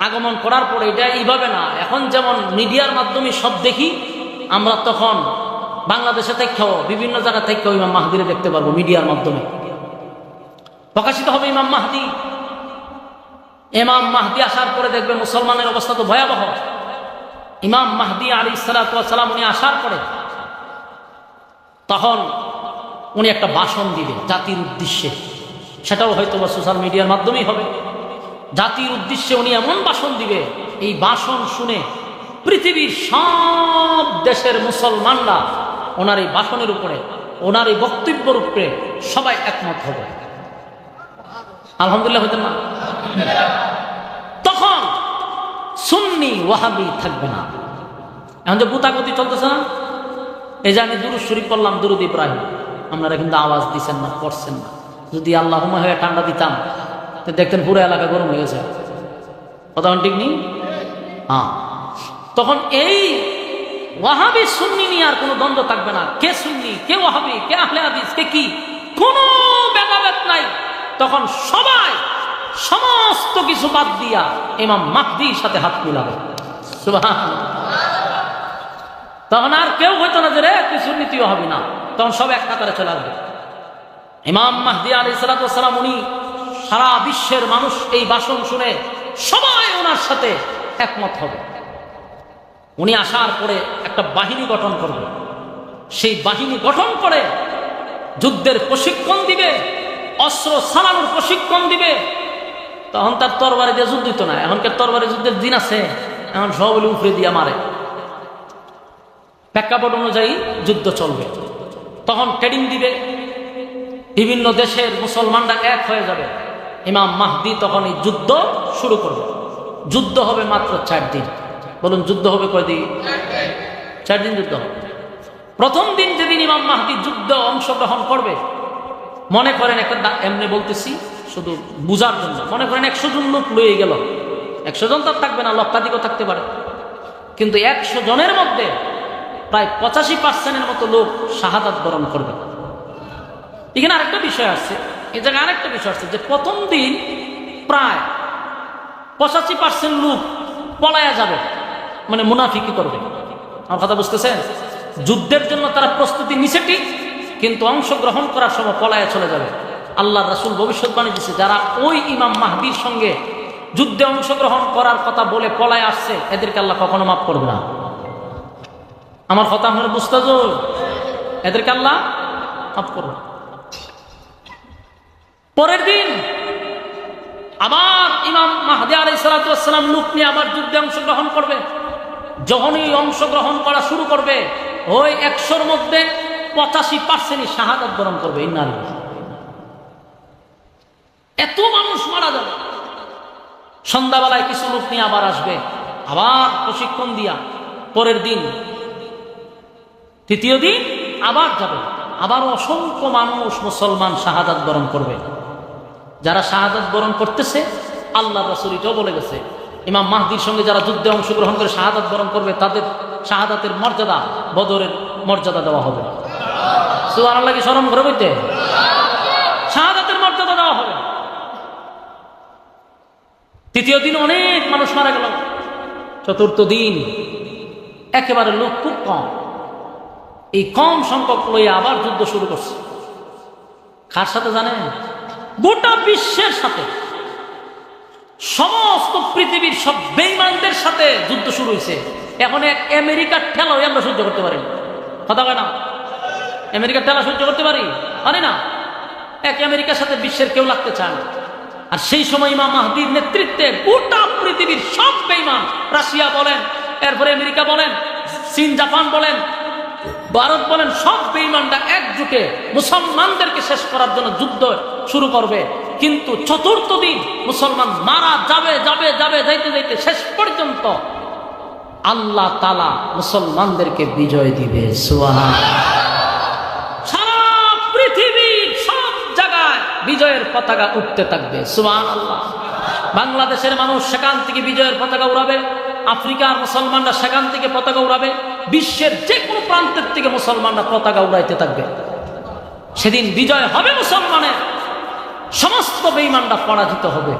Speaker 1: আগমন করার পরে এটা এইভাবে না, এখন যেমন মিডিয়ার মাধ্যমে সব দেখি আমরা, তখন বাংলাদেশে থেকেও বিভিন্ন জায়গা থেকেও ইমাম মাহদীরে দেখতে পারবো। মিডিয়ার মাধ্যমে প্রকাশিত হবে ইমাম মাহদী। ইমাম মাহদী আসার পরে দেখবে মুসলমানের অবস্থা তো ভয়াবহ। ইমাম মাহদী আলাইহিস সালাতু ওয়াস সালাম উনি আসার পরে তখন উনি একটা ভাষণ দিবে জাতির উদ্দেশ্যে। সেটাও হয়তো বা সোশ্যাল মিডিয়ার মাধ্যমেই হবে। জাতির উদ্দেশ্যে উনি এমন ভাষণ দিবে, এই ভাষণ শুনে পৃথিবীর সব দেশের মুসলমানরা ওনার এই ভাষণের উপরে, ওনার এই বক্তব্যের উপরে সবাই একমত হবে। আলহামদুলিল্লাহ হইতেন না? তখন সুন্নি ওয়াহাবি থাকবে না। এখন যে গুতাগুতি চলতেছে না, এই যে আমি দুরূদ শরীফ পড়লাম, দুরূদ ইব্রাহিম, আপনারা কিন্তু আওয়াজ দিচ্ছেন না, পড়ছেন না। যদি আল্লাহুম্মা হয়ে ঠান্ডা দিতাম তো দেখতেন পুরো এলাকা গরম হয়ে গেছে। কথা ঠিক নেই? হ্যাঁ, তখন এই ওয়াহাবি সুন্নি নিয়ে আর কোনো দ্বন্দ্ব থাকবে না। কে সুন্নি, কে ওয়াহাবি, কে আহলে হাদিস, কে কি, কোনো ভেদাভেদ নাই। তখন সবাই সমস্ত কিছু বাদ দিয়া ইমাম মাহদীর সাথে হাত মিলাবে। সুবহানাল্লাহ। তখন আর কেউ হইতো না যে রে তুই সুন্নি তুই ওয়াহাবি না, তখন সব এক কাতারে চলে আসবে। ইমাম মাহদী আলাইহিস সালাতু ওয়াস সালাম উনি সারা বিশ্বের মানুষ এই ভাষণ শুনে সবাই ওনার সাথে একমত হবে। উনি আসার পরে একটা বাহিনী গঠন করবে, সেই বাহিনী গঠন করে যুদ্ধের প্রশিক্ষণ দিবে, অস্ত্র চালানোর প্রশিক্ষণ দিবে। তখন তার তরবারি দিয়ে যুদ্ধ হইতো না, এখনকার তরবারি যুদ্ধের দিন আছে, এখন সব উপরে দিয়ে মারে। প্রেক্ষাপট অনুযায়ী যুদ্ধ চলবে। তখন ট্রেনিং দিবে, বিভিন্ন দেশের মুসলমানরা এক হয়ে যাবে। ইমাম মাহদী তখন এই যুদ্ধ শুরু করবে। যুদ্ধ হবে মাত্র 4 দিন। বলুন যুদ্ধ হবে কয়দিন? 4 দিন যুদ্ধ হবে। প্রথম দিন যেদিন ইমাম মাহদী যুদ্ধে অংশগ্রহণ করবে, মনে করেন একটা এমনি বলতেছি শুধু বুঝার জন্য, মনে করেন 100 জন লোক লয়ে গেল, 100 জন তো থাকবে না, লক্ষাধিকও থাকতে পারে, কিন্তু 100 জনের মধ্যে প্রায় 85% মতো লোক শাহাদাত বরণ করবে। এখানে আরেকটা বিষয় আসছে, এই জায়গায় আরেকটা বিষয় আসছে যে প্রথম দিন প্রায় 85% লোক পলায়া যাবে, মানে মুনাফিকি করবে। আমার কথা বুঝতেছেন? যুদ্ধের জন্য তারা প্রস্তুতি নিছে ঠিক, কিন্তু অংশগ্রহণ করার সময় পলায়া চলে যাবে। আল্লাহ রাসূল ভবিষ্যৎবাণী দিচ্ছে, যারা ওই ইমাম মাহদীর সঙ্গে যুদ্ধে অংশগ্রহণ করার কথা বলে পলায় আসছে, এদেরকে আল্লাহ কখনো মাফ করবে না। আমার কথা আপনারা বুঝতে তো, এদেরকে আল্লাহ মাফ করবে। পরের দিন আবার ইমাম মাহদী আলাইহিস সালাতু ওয়াস সালাম লোক নিয়ে আবার যুদ্ধে অংশগ্রহণ করবে। যখনই অংশগ্রহণ করা শুরু করবে, ওই 100-র মধ্যে 85% শাহাদাত বরণ করবে। ইন্নালিল্লাহ, এত মানুষ মারা যাবে। সন্ধ্যাবেলায় কিছু লোক নিয়ে আবার আসবে, আবার প্রশিক্ষণ দিয়া পরের দিন, তৃতীয় দিন আবার যাবে, আবার অসংখ্য মানুষ মুসলমান শাহাদাত বরণ করবে। যারা শাহাদাত বরণ করতেছে, আল্লাহ রাসূল এটাও বলে গেছে, ইমাম মাহদীর সঙ্গে যারা যুদ্ধে অংশগ্রহণ করে শাহাদাত বরণ করবে, তাদের শাহাদাতের মর্যাদা বদরের মর্যাদা দেওয়া হবে। সুবহানাল্লাহ, কি শরম করে বলতে? শাহাদাতের মর্যাদা দেওয়া হবে। তৃতীয় দিন অনেক মানুষ মারা গেল। চতুর্থ দিন একেবারে লোক খুব কম। এই কম সংখ্যক লইয়া আবার যুদ্ধ শুরু করছে। কার সাথে জানেন? গোটা বিশ্বের সাথে, সমস্ত পৃথিবীর সব বেঈমানদের সাথে যুদ্ধ শুরু হয়েছে। এখন এক আমেরিকার ঠেলা আমরা সহ্য করতে পারি? কথা কয় না? আমেরিকার ঠেলা সহ্য করতে পারি না। এক আমেরিকার সাথে বিশ্বের কেউ লাগতে চায় না। আর সেই সময় ইমাম মাহদীর নেতৃত্বে গোটা পৃথিবীর সব বেঈমান, রাশিয়া বলেন, এরপরে আমেরিকা বলেন, চীন, জাপান বলেন, ভারত বলেন, সব বেঈমানরা একজোটে মুসলমানদেরকে শেষ করার জন্য যুদ্ধ শুরু করবে। কিন্তু চতুর্থ দিন মুসলমান মারা যাবে যাবে যাবে, যাইতে যাইতে শেষ পর্যন্ত আল্লাহ তাআলা মুসলমানদেরকে বিজয় দিবে। সুবহানাল্লাহ। সারা পৃথিবীর সব জায়গায় বিজয়ের পতাকা উঠতে থাকবে। সুবহানাল্লাহ। বাংলাদেশের মানুষ সেখান থেকে বিজয়ের পতাকা উড়াবে, আফ্রিকার মুসলমানরা সেখান থেকে পতাকা উড়াবে, বিশ্বের যে কোনো প্রান্তের থেকে মুসলমানরা পতাকা উড়াইতে থাকবে। সেদিন বিজয় হবে মুসলমানের, সমস্ত বেঈমানরা পরাজিত হবে।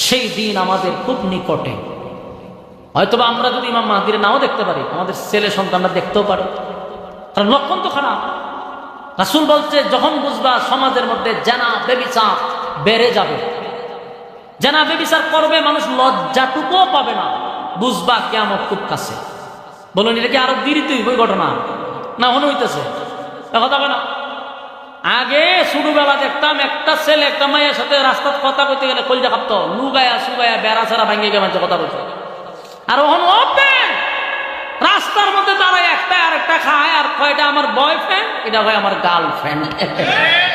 Speaker 1: সেই দিন আমাদের খুব নিকটে। হয়তোবা আমরা যদি ইমাম মাহদীর নাও দেখতে পারি, আমাদের ছেলে সন্তানরা দেখতেও পারে, কারণ লক্ষণ তো খারাপ। রাসূল বলছে, যখন বুঝবা সমাজের মধ্যে জেনা ব্যভিচার বেড়ে যাবে, জেনা ব্যভিচার করবে মানুষ, লজ্জাটুকুও পাবে না, বুঝবা কিয়ামত খুব কাছে। বলুন, এটা কি আরো দেরিতে হইব ঘটনা, না মনে হইতেছে? কথা বলে না। আগে ছোটবেলা দেখতাম একটা ছেলে একটা মায়ের সাথে রাস্তার কথা কইতে গেলে কলজা কাঁপতো, লুগায়া সুগায়া বেড়া ছাড়া ভাঙ্গে গে মানুষ কথা বলছে। আর ওখানে ওপেন রাস্তার মধ্যে দাঁড়ায় একটা আর একটা খায়, আর কয়টা আমার বয়ফ্রেন্ড, এটা হয় আমার গার্লফ্রেন্ড।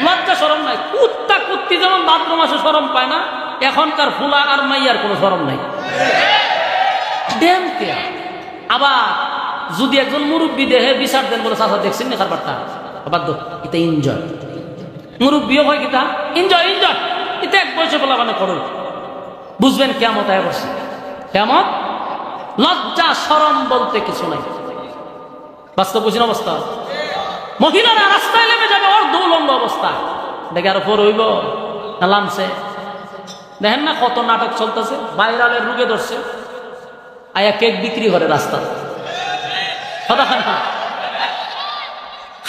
Speaker 1: লজ্জা শরম নাই। কুত্তা কুত্তি যেমন বাথরুম আসে শরম পায় না, এখনকার ফুলা আর মাইয়ার কোনো শরম নাই। আবার যদি একজন মুরব্বী দেহে বিচার দেন, বলে চাচা দেখছেন না খাবারটা, বাধ্য এটা এনজয়। মুরব্বীও হয় কিতা এনজয় এনজয়, এটা এক বয়সে বলা মানে করো। বুঝবেন কিয়ামত আয়া বসে। কিয়ামত লজ্জা শরম বলতে কিছু নাই। বাস্তব বুঝিন অবস্থা। মহিলারা রাস্তায় নেমে যাবে অর্ধউলঙ্গ অবস্থা, দেখে আরো পর হইব না লামছে। দেখেন না কত নাটক চলতেছে, ভাইরালের রোগে ধরছে, আয়া কেক বিক্রি করে রাস্তা।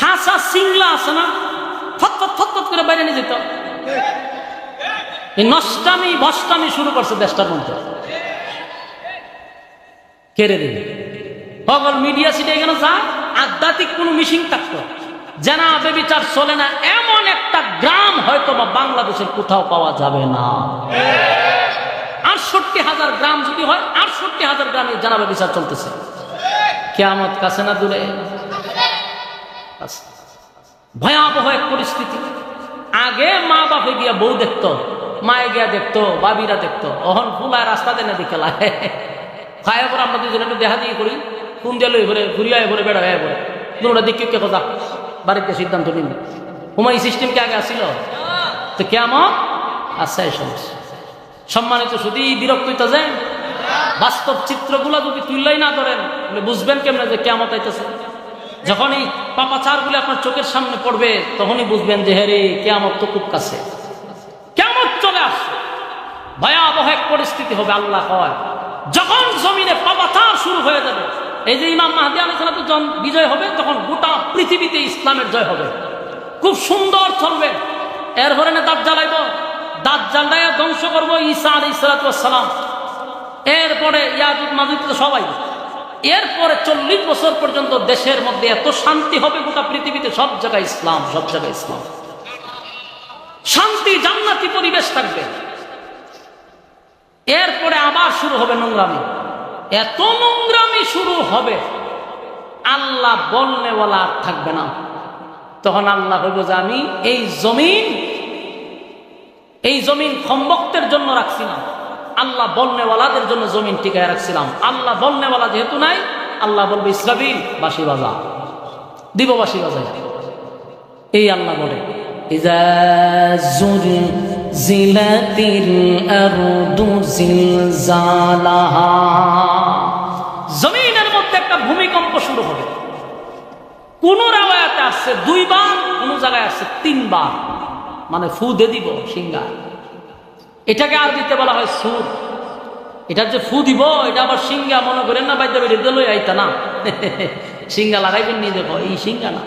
Speaker 1: হাসা সিংলা আছে না, ফটফট ফটফট করে বাইরে নিয়ে যেত। এই নষ্টামি ভষ্টামি শুরু করছে দেশটার মধ্যে। কেড়ে দিবে সকল মিডিয়া সিটে এখানে যায়, আধ্যাত্মিক কোন মিশিং থাকতো, জেনা ব্যভিচার চলে না এমন একটা গ্রাম হয়তো বা বাংলাদেশের কোথাও পাওয়া যাবে না। 68,000 গ্রাম যদি হয়, 68,000 গ্রামে জেনা ব্যভিচার চলতেছে। কিয়ামত কাছে না দূরে? ভয়াবহ এক পরিস্থিতি। আগে মা বাপে গিয়া বউ দেখতো, মায়ে গিয়া দেখতো, বাবিরা দেখতো, অহন ফুলায় রাস্তা দেনে দিকে খায় পরে আমরা দুজনে একটু দেখা দিয়ে করি, কোন দিয়ে লই ভরে ঘুরিয়ায় ভরে বেড়া হয়ে পড়ে দুটা দিক কে কথা বাড়িতে সিদ্ধান্ত নিন। হুমায়ুন সিস্টেম কি আগে আসছিল? তো কেমন আচ্ছা এই সমস্যা সম্মানিত শুধু বিরক্ত হইতে যায়। বাস্তব চিত্রগুলো যদি তুললেই না ধরেন বুঝবেন কেমনে যে কেমন আইতেছে। যখনই পাপাচারগুলো আপনার চোখের সামনে পড়বে তখনই বুঝবেন যে হ্যাঁ রে কেয়ামত তো খুব কাছে, কেয়ামত চলে আসছে, ভয়াবহ এক পরিস্থিতি হবে। আল্লাহ হয় যখন জমিনে পাপাচার শুরু হয়ে যাবে, এই যে ইমাম মাহদী আলাইহিস সালাম যখন বিজয় হবে তখন গোটা পৃথিবীতে ইসলামের জয় হবে, খুব সুন্দর চলবে। এরপরে না দাজ্জাল আইব, দাজ্জালটাকে ধ্বংস করবো ঈসা আলাইহিস সালাম, এরপরে ইয়াজুজ মাজুজ সবাই। এরপরে 40 বছর পর্যন্ত দেশের মধ্যে এত শান্তি হবে, গোটা পৃথিবীতে সব জায়গায় ইসলাম, সব জায়গায় ইসলাম, শান্তি জান্নাতি পরিবেশ থাকবে। এরপরে আবার শুরু হবে নোংরামি, এত নোংরামি শুরু হবে আল্লাহ বলনেওয়ালা আর থাকবে না। তখন আল্লাহ হইব যে আমি এই জমিন খম্বক্তের জন্য রাখছি না, আল্লাহ বলনেওয়ালাদের জন্য জমিন টিকায় রাখছিলাম। আল্লাহ বলনেওয়ালা যেহেতু নাই, আল্লাহ বলবে ইসরাফিল বাঁশি বাজা, দিব বাঁশি বাজাই। এই আল্লাহ বলে ইযা যুলজিলাতিল আরদু জিলজালাহা, জমিনের মধ্যে একটা ভূমিকম্প শুরু হবে। কোন রাওয়ায়াতে আসছে 2 বার, কোন জায়গায় আসছে 3 বার, মানে ফু দে দিব সিঙ্গা। এটাকে আরবিতে বলা হয় সুর। এটা যে ফু দিব এটা আবার সিঙ্গা মনে করেন না, বাইতে বেরিয়ে দিল আইতা না সিঙ্গা লাগাইবেন নিয়ে দেখো, এই সিঙ্গা না,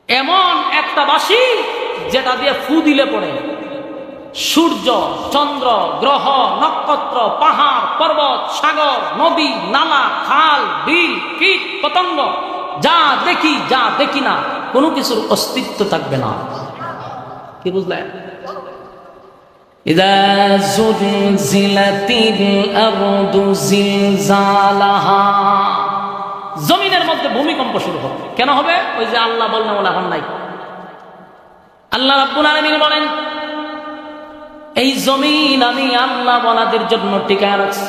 Speaker 1: এমন একটা বাঁশি যেটা দিয়ে ফু দিলে পড়ে সূর্য, চন্দ্র, গ্রহ, নক্ষত্র, পাহাড়, পর্বত, সাগর, নদী, নালা, খাল, বিল, কীট, পতঙ্গ, যা দেখি না, কোনো কিছুর অস্তিত্ব থাকবে না। কি বুঝলেন? ইযা যুলজিলাতিল আরদু জিলজালাহা, জমিনের মধ্যে ভূমিকম্প শুরু হবে। কেন হবে? ওই যে আল্লাহ বললেন ওলা হন নাই। আল্লাহ রাব্বুল আলামিন বলেন এই জমিন আমি আল্লাহ বলাদের জন্য টিকায় রাখছি।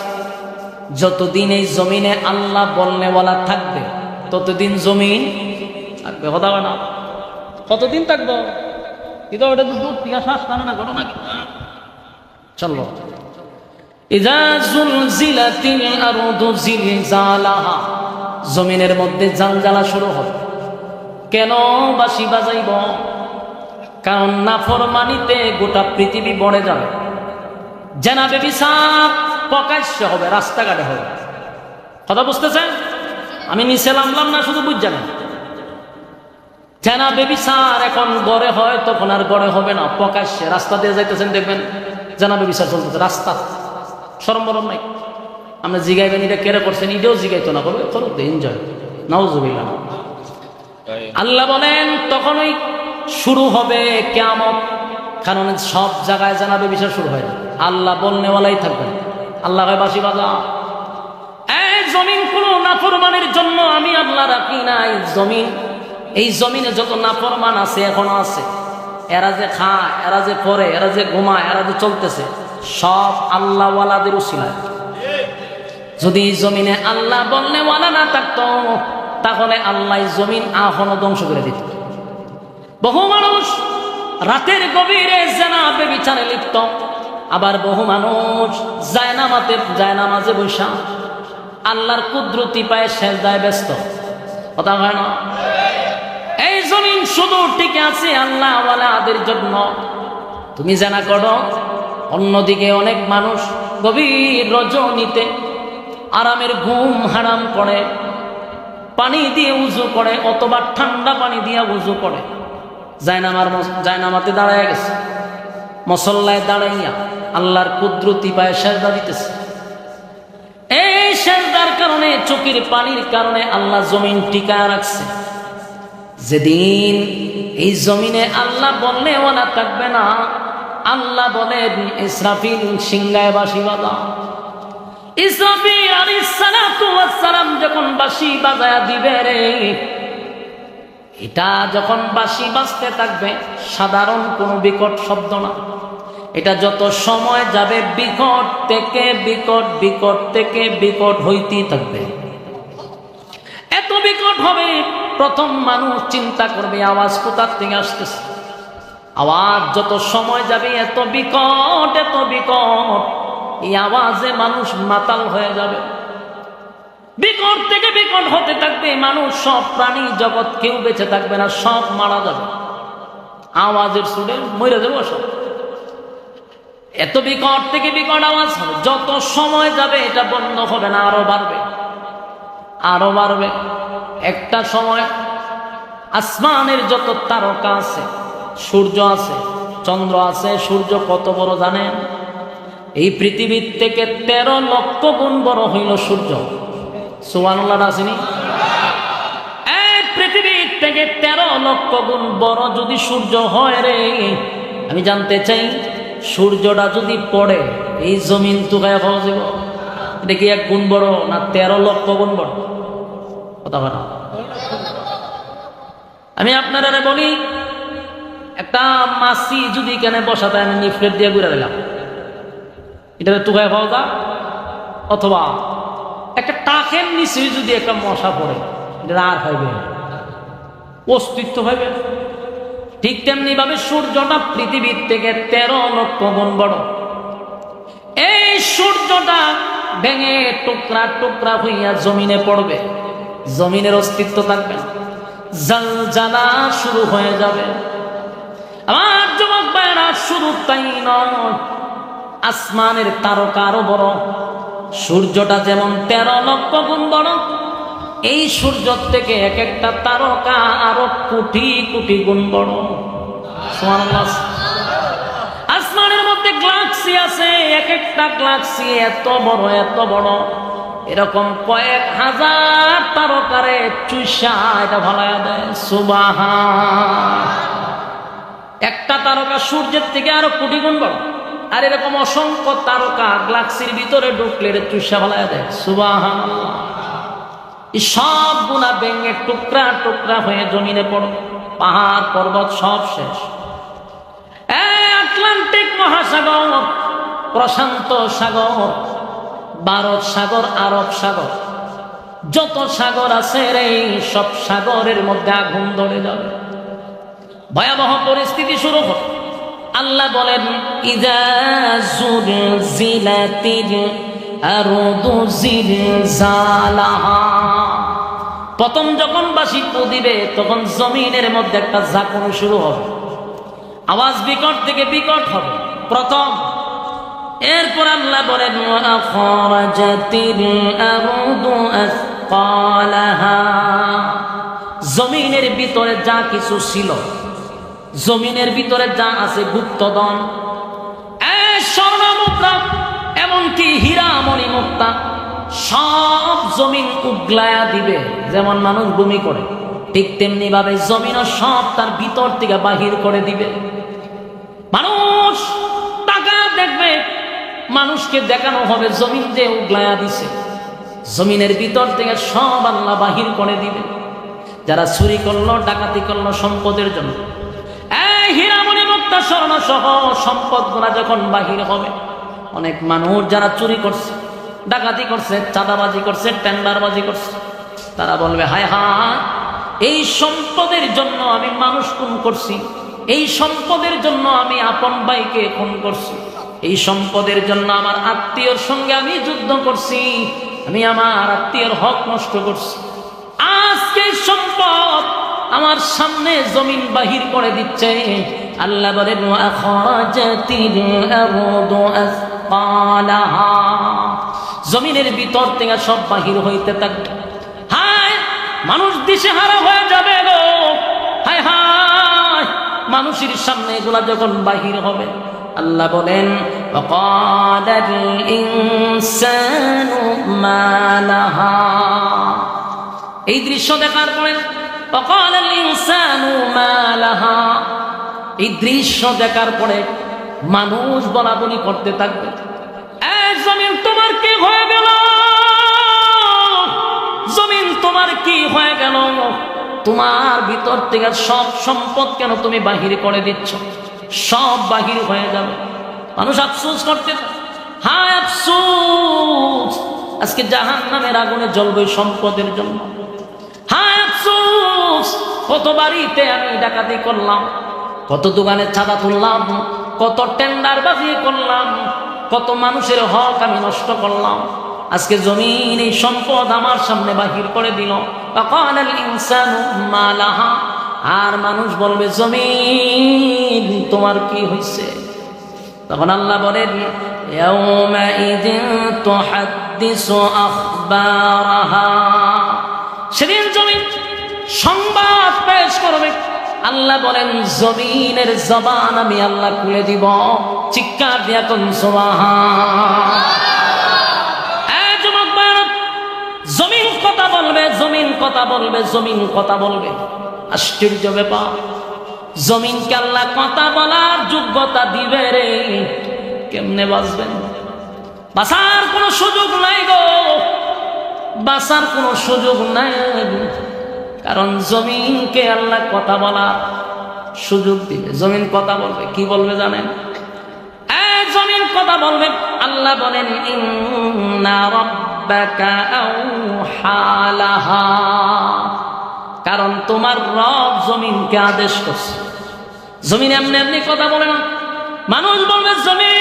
Speaker 1: যতদিন এই জমিনে আল্লাহ বলনেওয়ালা থাকবে ততদিন জমিন থাকবে। কথা হয় না? কতদিন থাকবো? কিন্তু ওটা তো দূর থেকে শ্বাস টানে না, ঘটনা কি? চলো, ইযা যুলজিলাতিল আরদু জিলজালাহা, জমিনের মধ্যে জালজালা শুরু হবে। কেন বাঁশি বাজাইব? কারণ নাফরমানিতে গোটা পৃথিবী ভরে যাবে, জেনা ব্যভিচার প্রকাশ্য হবে, রাস্তাঘাটে হবে। কথা বুঝতেছেন? আমি নিচে নামলাম না, শুধু বুঝছেন। জেনা ব্যভিচার এখন গড়ে হয়, তখন আর গড়ে হবে না, প্রকাশ্যে রাস্তা দিয়ে যাইতেছেন দেখবেন জেনা ব্যভিচার চলতেছে, রাস্তা শরম বরম নাই। আমরা জিগাইবেন এটা কেড়ে করছেন, এটাও জিগাইতো না, করবে করো এনজয়, নাউজুবিল্লাহ। আল্লাহ বলেন তখনই শুরু হবে কিয়ামত, কারণ সব জায়গায় জানাবে বিষয় শুরু হয়, আল্লাহ বলনেওয়ালাই থাকবে। আল্লাহ হয় বাঁশি বাজা। এই জমিন কোনো নাফরমানের জন্য আমি আল্লাহ রাখি নাই। এই জমিনে যত নাফরমান আছে এখনো আছে, এরা যে খায়, এরা যে পড়ে, এরা যে ঘুমায়, এরা যে চলতেছে, সব আল্লাহওয়ালাদের উসিলায়। যদি এই জমিনে আল্লাহ বলনেওয়ালা না থাকতো তাহলে আল্লাহ জমিন এখনো ধ্বংস করে দিত। বহু মানুষ রাতের গভীরে জেনা ব্যভিচারে লিপ্ত, আবার বহু মানুষ জায়নামাজে বসা আল্লাহর কুদরতি পায়ে সেজদায় ব্যস্ত। কথা হয় না? এই জমিন শুধু টিকে আছে আল্লাহ ওয়ালাদের জন্য। তুমি জেনা করো, অন্যদিকে অনেক মানুষ গভীর রজনীতে আরামের ঘুম হারাম করে, পানি দিয়ে উজু করে, অথবা ঠান্ডা পানি দিয়ে উজু করে, জায়নামাতে দাঁড়ায় গেছে, মুসল্লায় দাঁড়াইয়া আল্লাহর কুদরতি পায়ে সেজদা দিতেছে। এই সেজদার কারণে, চোখের পানির কারণে আল্লাহ জমিন টিকা রাখছে। যেদিন এই জমিনে আল্লাহ বলনেওয়ালা থাকবে না, আল্লাহ বলেন ইসরাফিল সিংহায় বাঁশি বাজা। ইসরাফিল আলাইহিস সালাতু ওয়াস সালাম যখন বাঁশি বাজায়া দিবে রে, এটা যখন বাঁশি বাজতে থাকবে সাধারণ কোনো বিকট শব্দ না, এটা যত সময় যাবে বিকট থেকে বিকট, বিকট থেকে বিকট হইতেই থাকবে। এত বিকট হবে, প্রথম মানুষ চিন্তা করবে আওয়াজ কোথার থেকে আসতেছে। আওয়াজ যত সময় যাবে এত বিকট, এত বিকট, এই আওয়াজে মানুষ মাতাল হয়ে যাবে। বিকট থেকে বিকট হতে থাকবে, মানুষ সব প্রাণী জগৎ কেউ বেঁচে থাকবে না, সব মারা যাবে, আওয়াজের সুরে মরে যাবো সব। এত বিকট থেকে বিকট আওয়াজ হবে, যত সময় যাবে এটা বন্ধ হবে না, আরো বাড়বে, আরো বাড়বে। একটা সময় আসমানের যত তারকা আছে, সূর্য আছে, চন্দ্র আছে, সূর্য কত বড় জানেন? এই পৃথিবীর থেকে 13 লক্ষ গুণ বড় হইল সূর্য। সুবহানাল্লাহ আসেনি? এই পৃথিবীর থেকে 13 লক্ষ গুণ বড় যদি সূর্য হয় রে, আমি জানতে চাই সূর্যটা যদি পড়ে এই জমিন তুকায় পাওয়া যাব? এটা কি 1 গুণ বড় না 13 লক্ষ গুণ বড়? কথা বলা। আমি আপনারা বলি, একটা মাছি যদি এখানে বসাতে আমি নিফলেট দিয়ে ঘুরে দিলাম, এটা তুকায় পাওয়া যা? অথবা একটা টাকের নিচে যদি একটা মশা পড়ে, এটা আর পাইবে অস্তিত্ব পাইবে। ঠিক তেমনি ভাবে সূর্যটা পৃথিবীর থেকে 13 লক্ষ গুণ বড়। এই সূর্যটা ভেঙে টুকরা টুকরা হইয়া জমিনে পড়বে, জমিনের অস্তিত্ব থাকবে না, জালজালা শুরু হয়ে যাবে। আমার যুবক ভাইরা, শুধু তাই নয়, আসমানের তারকা আরো বড়। সূর্যটা যেমন 13 লক্ষ গুণ বড়, এই সূর্য থেকে এক একটা তারকা আরো কোটি কোটি গুণ বড়। সুবহানাল্লাহ। আসমানের মধ্যে গ্যালাক্সি আছে, এক একটা গ্যালাক্সি এত বড়, এত বড়, এরকম কয়েক হাজার তারকারে চুষা এটা ভালায়া দেয়। সুবহান। একটা তারকা সূর্যের থেকে আরো কোটি গুণ বড়, আর এরকম অসংখ্য তারকা গ্যালাক্সির ভিতরে ঢুকলে এটা চুষা ভালায়া দেয়। সুবহানাল্লাহ। এই সব গুলা ভেঙে টুকরা টুকরা হয়ে জমিনে পড়ে, পাহাড় পর্বত সব শেষ। আটলান্টিক মহাসাগর, প্রশান্ত সাগর, ভারত সাগর, আরব সাগর, যত সাগর আছে রে, সব সাগরের মধ্যে আগুন ধরে যাবে, ভয়াবহ পরিস্থিতি শুরু হবে। আল্লাহ বলেন, ইযা যুলজিলাতিল আরদু জিলজালাহা। প্রথম যখন বাঁশি দিবে তখন জমিনের মধ্যে একটা ঝাঁকুনি শুরু হবে, আওয়াজ বিকট থেকে বিকট হবে প্রথম। এরপর আল্লাহ বলেন, আখরাজাতিল আরদু আসকালাহা। জমিনের ভিতরে যা কিছু ছিল, জমিনের ভিতরে যা আছে, গুপ্তধন, স্বর্ণ মুদ্রা, এমনকি হীরা মণি মুক্তা, সব জমিন উগলায়া দিবে। যেমন মানুষ ভূমি করে, ঠিক তেমনি ভাবে জমিনও সব তার ভিতর থেকে বাহির করে দিবে। মানুষ টাকা দেখবে, মানুষকে দেখানো হবে জমিন যে উগলায়া দিছে, জমিনের ভিতর থেকে সব আল্লাহ বাহির করে দিবে। যারা চুরি করলো, ডাকাতি করলো সম্পদের জন্য, হীরামণি মুক্তা স্বর্ণ সহ সম্পদ গুলা যখন বাহির হবে, অনেক মানুষ যারা চুরি করছে, ডাকাতি করছে, চাঁদাবাজি করছে, টেন্ডারবাজি করছে, তারা বলবে, হায় হায়, এই সম্পদের জন্য আমি মানুষ খুন করছি, এই সম্পদের জন্য আমি আপন ভাইকে খুন করছি, এই সম্পদের জন্য আমার আত্মীয়র সঙ্গে আমি যুদ্ধ করছি, আমি আমার আত্মীয়র হক নষ্ট করছি। আজকে সম্পদ আমার সামনে জমিন বাহির করে দিচ্ছে। আল্লাহ বলেন, আখরাজাতিল আরদু আসকালাহা। জমিনের ভিতর থেকে সব বাহির হইতে থাকবে। হায়, মানুষ দিশেহারা হয়ে যাবে গো, হায় হায়, মানুষের সামনে এগুলা যখন বাহির হবে, আল্লাহ বলেন, ওয়াকালাল ইনসানু মা লাহা। এই দৃশ্য দেখার পরে, ওয়াকালাল ইনসানু মা লাহা, এই দৃশ্য দেখার পরে মানুষ বলাবলি করতে থাকবে, জমিন তোমার কি হয়ে গেল, জমিন তোমার কি হয়ে গেল, তোমার ভিতর থেকে সব সম্পদ কেন তুমি বাহির করে দিচ্ছ, সব বাহির হয়ে যাবে। মানুষ আফসোস করতে, হায় আফসোস, আজকে জাহান্নামের আগুনে জ্বলবে সম্পদের জন্য। হায় কত বাড়িতে আমি ডাকাতি করলাম, কত দোকানে চাঁদা তুললাম, কত টেন্ডারবাজি করলাম, কত মানুষের হক আমি নষ্ট করলাম। আজকে জমিন এই সম্পদ আমার সামনে বাহির করে দিল। ফাকালাল ইনসানু মা লাহা, আর মানুষ বলবে জমিন তোমার কি হয়েছে? তখন আল্লাহ বলেন ইয়াউমাইযিন তুহাদ্দিসু আখবারাহা, সেদিন জমিন সংবাদ পেশ করবে। আল্লাহ বলেন জমিনের জবান আমি আল্লাহ খুলে দিব। চিৎকার দিয়া কোন সুবহান। এই যুবক ভাইরা, জমিন কথা বলবে, জমিন কথা বলবে, জমিন কথা বলবে। আশ্চর্য ব্যাপার, জমিনকে আল্লাহ কথা বলার যোগ্যতা দিবে রে, কেমনে বাঁচবেন? বাঁচার কোনো সুযোগ নাই গো, বাঁচার কোনো সুযোগ নাই। কারণ জমিনকে আল্লাহ কথা বলার সুযোগ দিবে। জমিন কথা বলবে, কি বলবে জানেন? জমিন কথা বলবে। আল্লাহ বলেন ইন্না রাব্বাকা আওহা লাহা, কারণ তোমার রব জমিনকে আদেশ করছে। জমিন এমনি এমনি কথা বলে না। মানুষ বলবে জমিন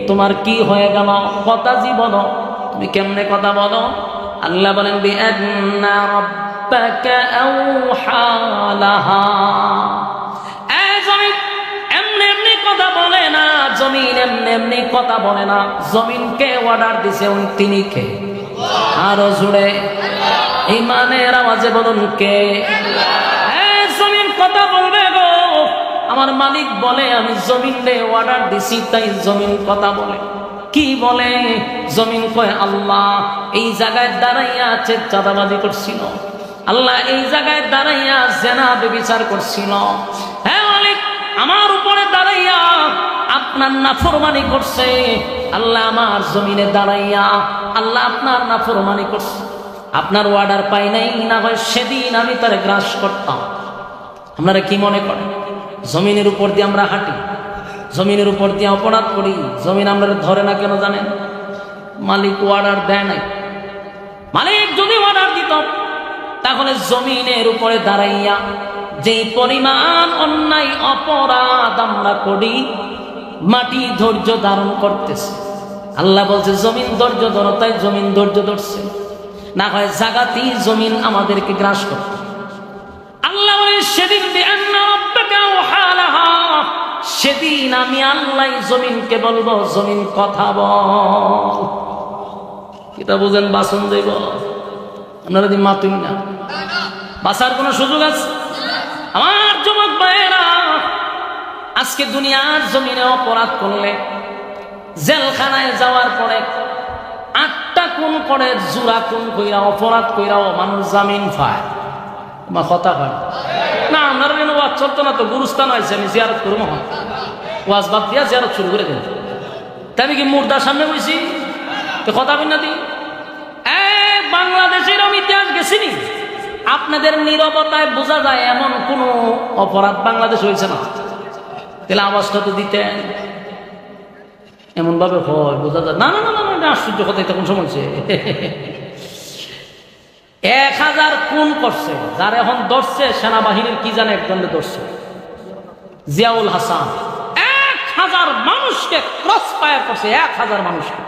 Speaker 1: তোমার কি হয়ে গেল, কথা জীবন তুমি কেমনে কথা বলো? আল্লাহ বলেন বিআন্না রাব্বাকা আওহা লাহা। জমিন এমনি এমনি কথা বলে না, জমিন এমনি এমনি কথা বলে না। জমিনকে অর্ডার দিছে তিনি কে? আরো জুড়ে ইমানের আওয়াজে বলুন কে? জমিন কথা বলবে গো। আমার মালিক বলে আমি জমিনে অর্ডার দিছি, তাই জমিন কথা বলে। কি বলে? জমিন কয় আল্লাহ এই জায়গায় দাঁড়াইয়া চাঁদাবাজি করছিল, আল্লাহ এই জায়গায় দাঁড়াইয়া জেনা ব্যভিচার করছিল। হ্যাঁ মালিক, আমার উপরে দাঁড়াইয়া আপনার নাফরমানি করছে। আল্লাহ আমার জমিনে দাঁড়াইয়া আল্লাহ আপনার নাফরমানি করছে। আপনার অর্ডার পাই নাই, না হয় সেদিন আমি তার গ্রাস করতাম। আপনারা কি মনে করেন জমিনের উপর দিয়ে আমরা হাঁটি, জমিনের উপর দিয়ে অপরাধ করি, জমিন আমরা ধরে না কেন জানেন? মালিক অর্ডার দেয় নাই। মালিক যদি অর্ডার দিত তাহলে জমিনের উপরে দাঁড়াইয়া যেই পরিমাণ অন্যায় অপরাধ আমরা করি, মাটি ধৈর্য ধারণ করতেছে। আল্লাহ বলছে জমিন ধৈর্য ধরো, তাই জমিন ধৈর্য ধরছে। না হয় জাগাতি জমিন আমাদেরকে গ্রাস করত। আল্লাহ বলে সেদিন সেদিন আমি আল্লাহ জমিনকে বলবো জমিন কথা বল। এটা বুঝেন? বাসন দেব আপনারা দিন মাতুই না, বাঁচার কোনো সুযোগ আছে? আমার যুবক ভাইয়েরা, আজকে দুনিয়ার জমিনে অপরাধ করলে জেলখানায় যাওয়ার পরে 8টা খুন করে, জুরা খুন কইরা, অপরাধ কইরাও মানুষ জামিন পায়। আমার কথা হয় না? আপনার ওয়াজ চলতো না তো, গুরুস্থান হয়েছে, আমি জিয়ারত করবো, ওয়াজ বাদ দিয়া জিয়ারত শুরু করে দেন। তাই আমি কি মুর্দার সামনে বসি তো কথা বল না দি? বাংলাদেশের আমি ইতিহাস গেছিনি, আপনাদের নীরবতায় বোঝা যায় এমন কোন অপরাধ বাংলাদেশ হয়েছে না। তাহলে আওয়াজটা তো দিতেন। এমন ভাবে হয় বোঝা যায় না। না না না, আশ্চর্য কথা, তখন সময় 1000 খুন করছে, যার এখন ধরছে সেনাবাহিনীর কি জানে একজনে ধরছে, জিয়াউল হাসান। 1000 মানুষকে ক্রস ফায়ার করছে, 1000 মানুষকে।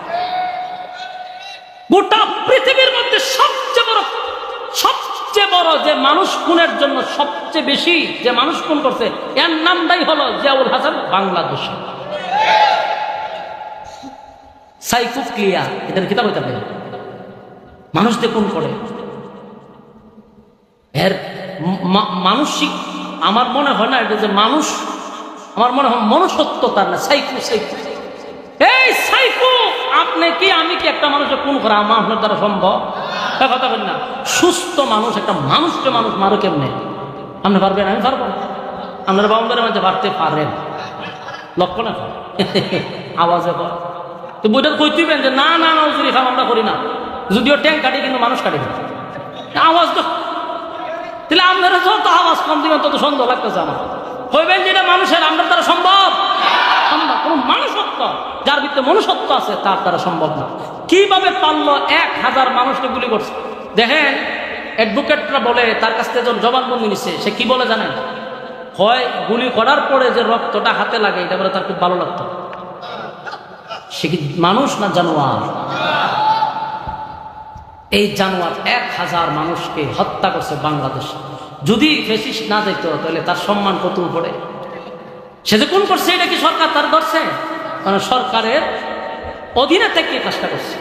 Speaker 1: গোটা পৃথিবীর মধ্যে সবচেয়ে বড় যে মানুষ খুনের জন্য সবচেয়ে বেশি যে মানুষ খুন করছে, এর নামটাই হলো জিয়াউল হাসান, বাংলাদেশে। সাইকো ক্লিয়ার, এটার কিতাব হইতে পারে। মানুষদের খুন করে, এর মানসিক আমার মনে হয় না এটা যে মানুষ, আমার মনে হয় মনুষ্যত্ব তার না, সাইকো। এই সাইকো, আপনি কি আমি কি একটা মানুষের খুন করা আমার আপনার দ্বারা সম্ভব? কথা বলেন না। সুস্থ মানুষ একটা মানুষকে মানুষ মারো কেমনে? আপনি পারবেন? আমি পারবো না। আপনারা বাউন্ডারের মাঝে পারতে পারেন, লক্ষ্য না আওয়াজে কর তো বইটা কই তুইবেন যে না না না উজুরি খাম আমরা করি না, যদিও ট্যাঙ্ক কাটি কিন্তু মানুষ কাটি না। আওয়াজ তো তাহলে আপনারা যত আওয়াজ কম দিবেন তত সন্দেহ লাগতেছে আমার। কইবেন যে এটা মানুষের আপনার দ্বারা সম্ভব? কোন মানুষত্ব যার ভিতরে মনুষ্যত্ব আছে তার দ্বারা সম্ভব না। কিভাবে পারলো 1000 মানুষকে গুলি করছে? দেখেন অ্যাডভোকেটরা বলে তার কাছ থেকে যখন জবানবন্দি নিচ্ছে, সে কি বলে জানেন? হয় গুলি করার পরে যে রক্তটা হাতে লাগে এটা বলে তার খুব ভালো লাগতো। সে কি মানুষ না জানোয়ার? এই জানোয়ার 1000 মানুষকে হত্যা করছে বাংলাদেশে। যদি ফেসিস্ট না যেত তাহলে তার সম্মান কত উপরে। সে যে কোন করছে এটা কি সরকার তার ধরছে? মানে সরকারের অধীনে থেকে কাজটা করছে।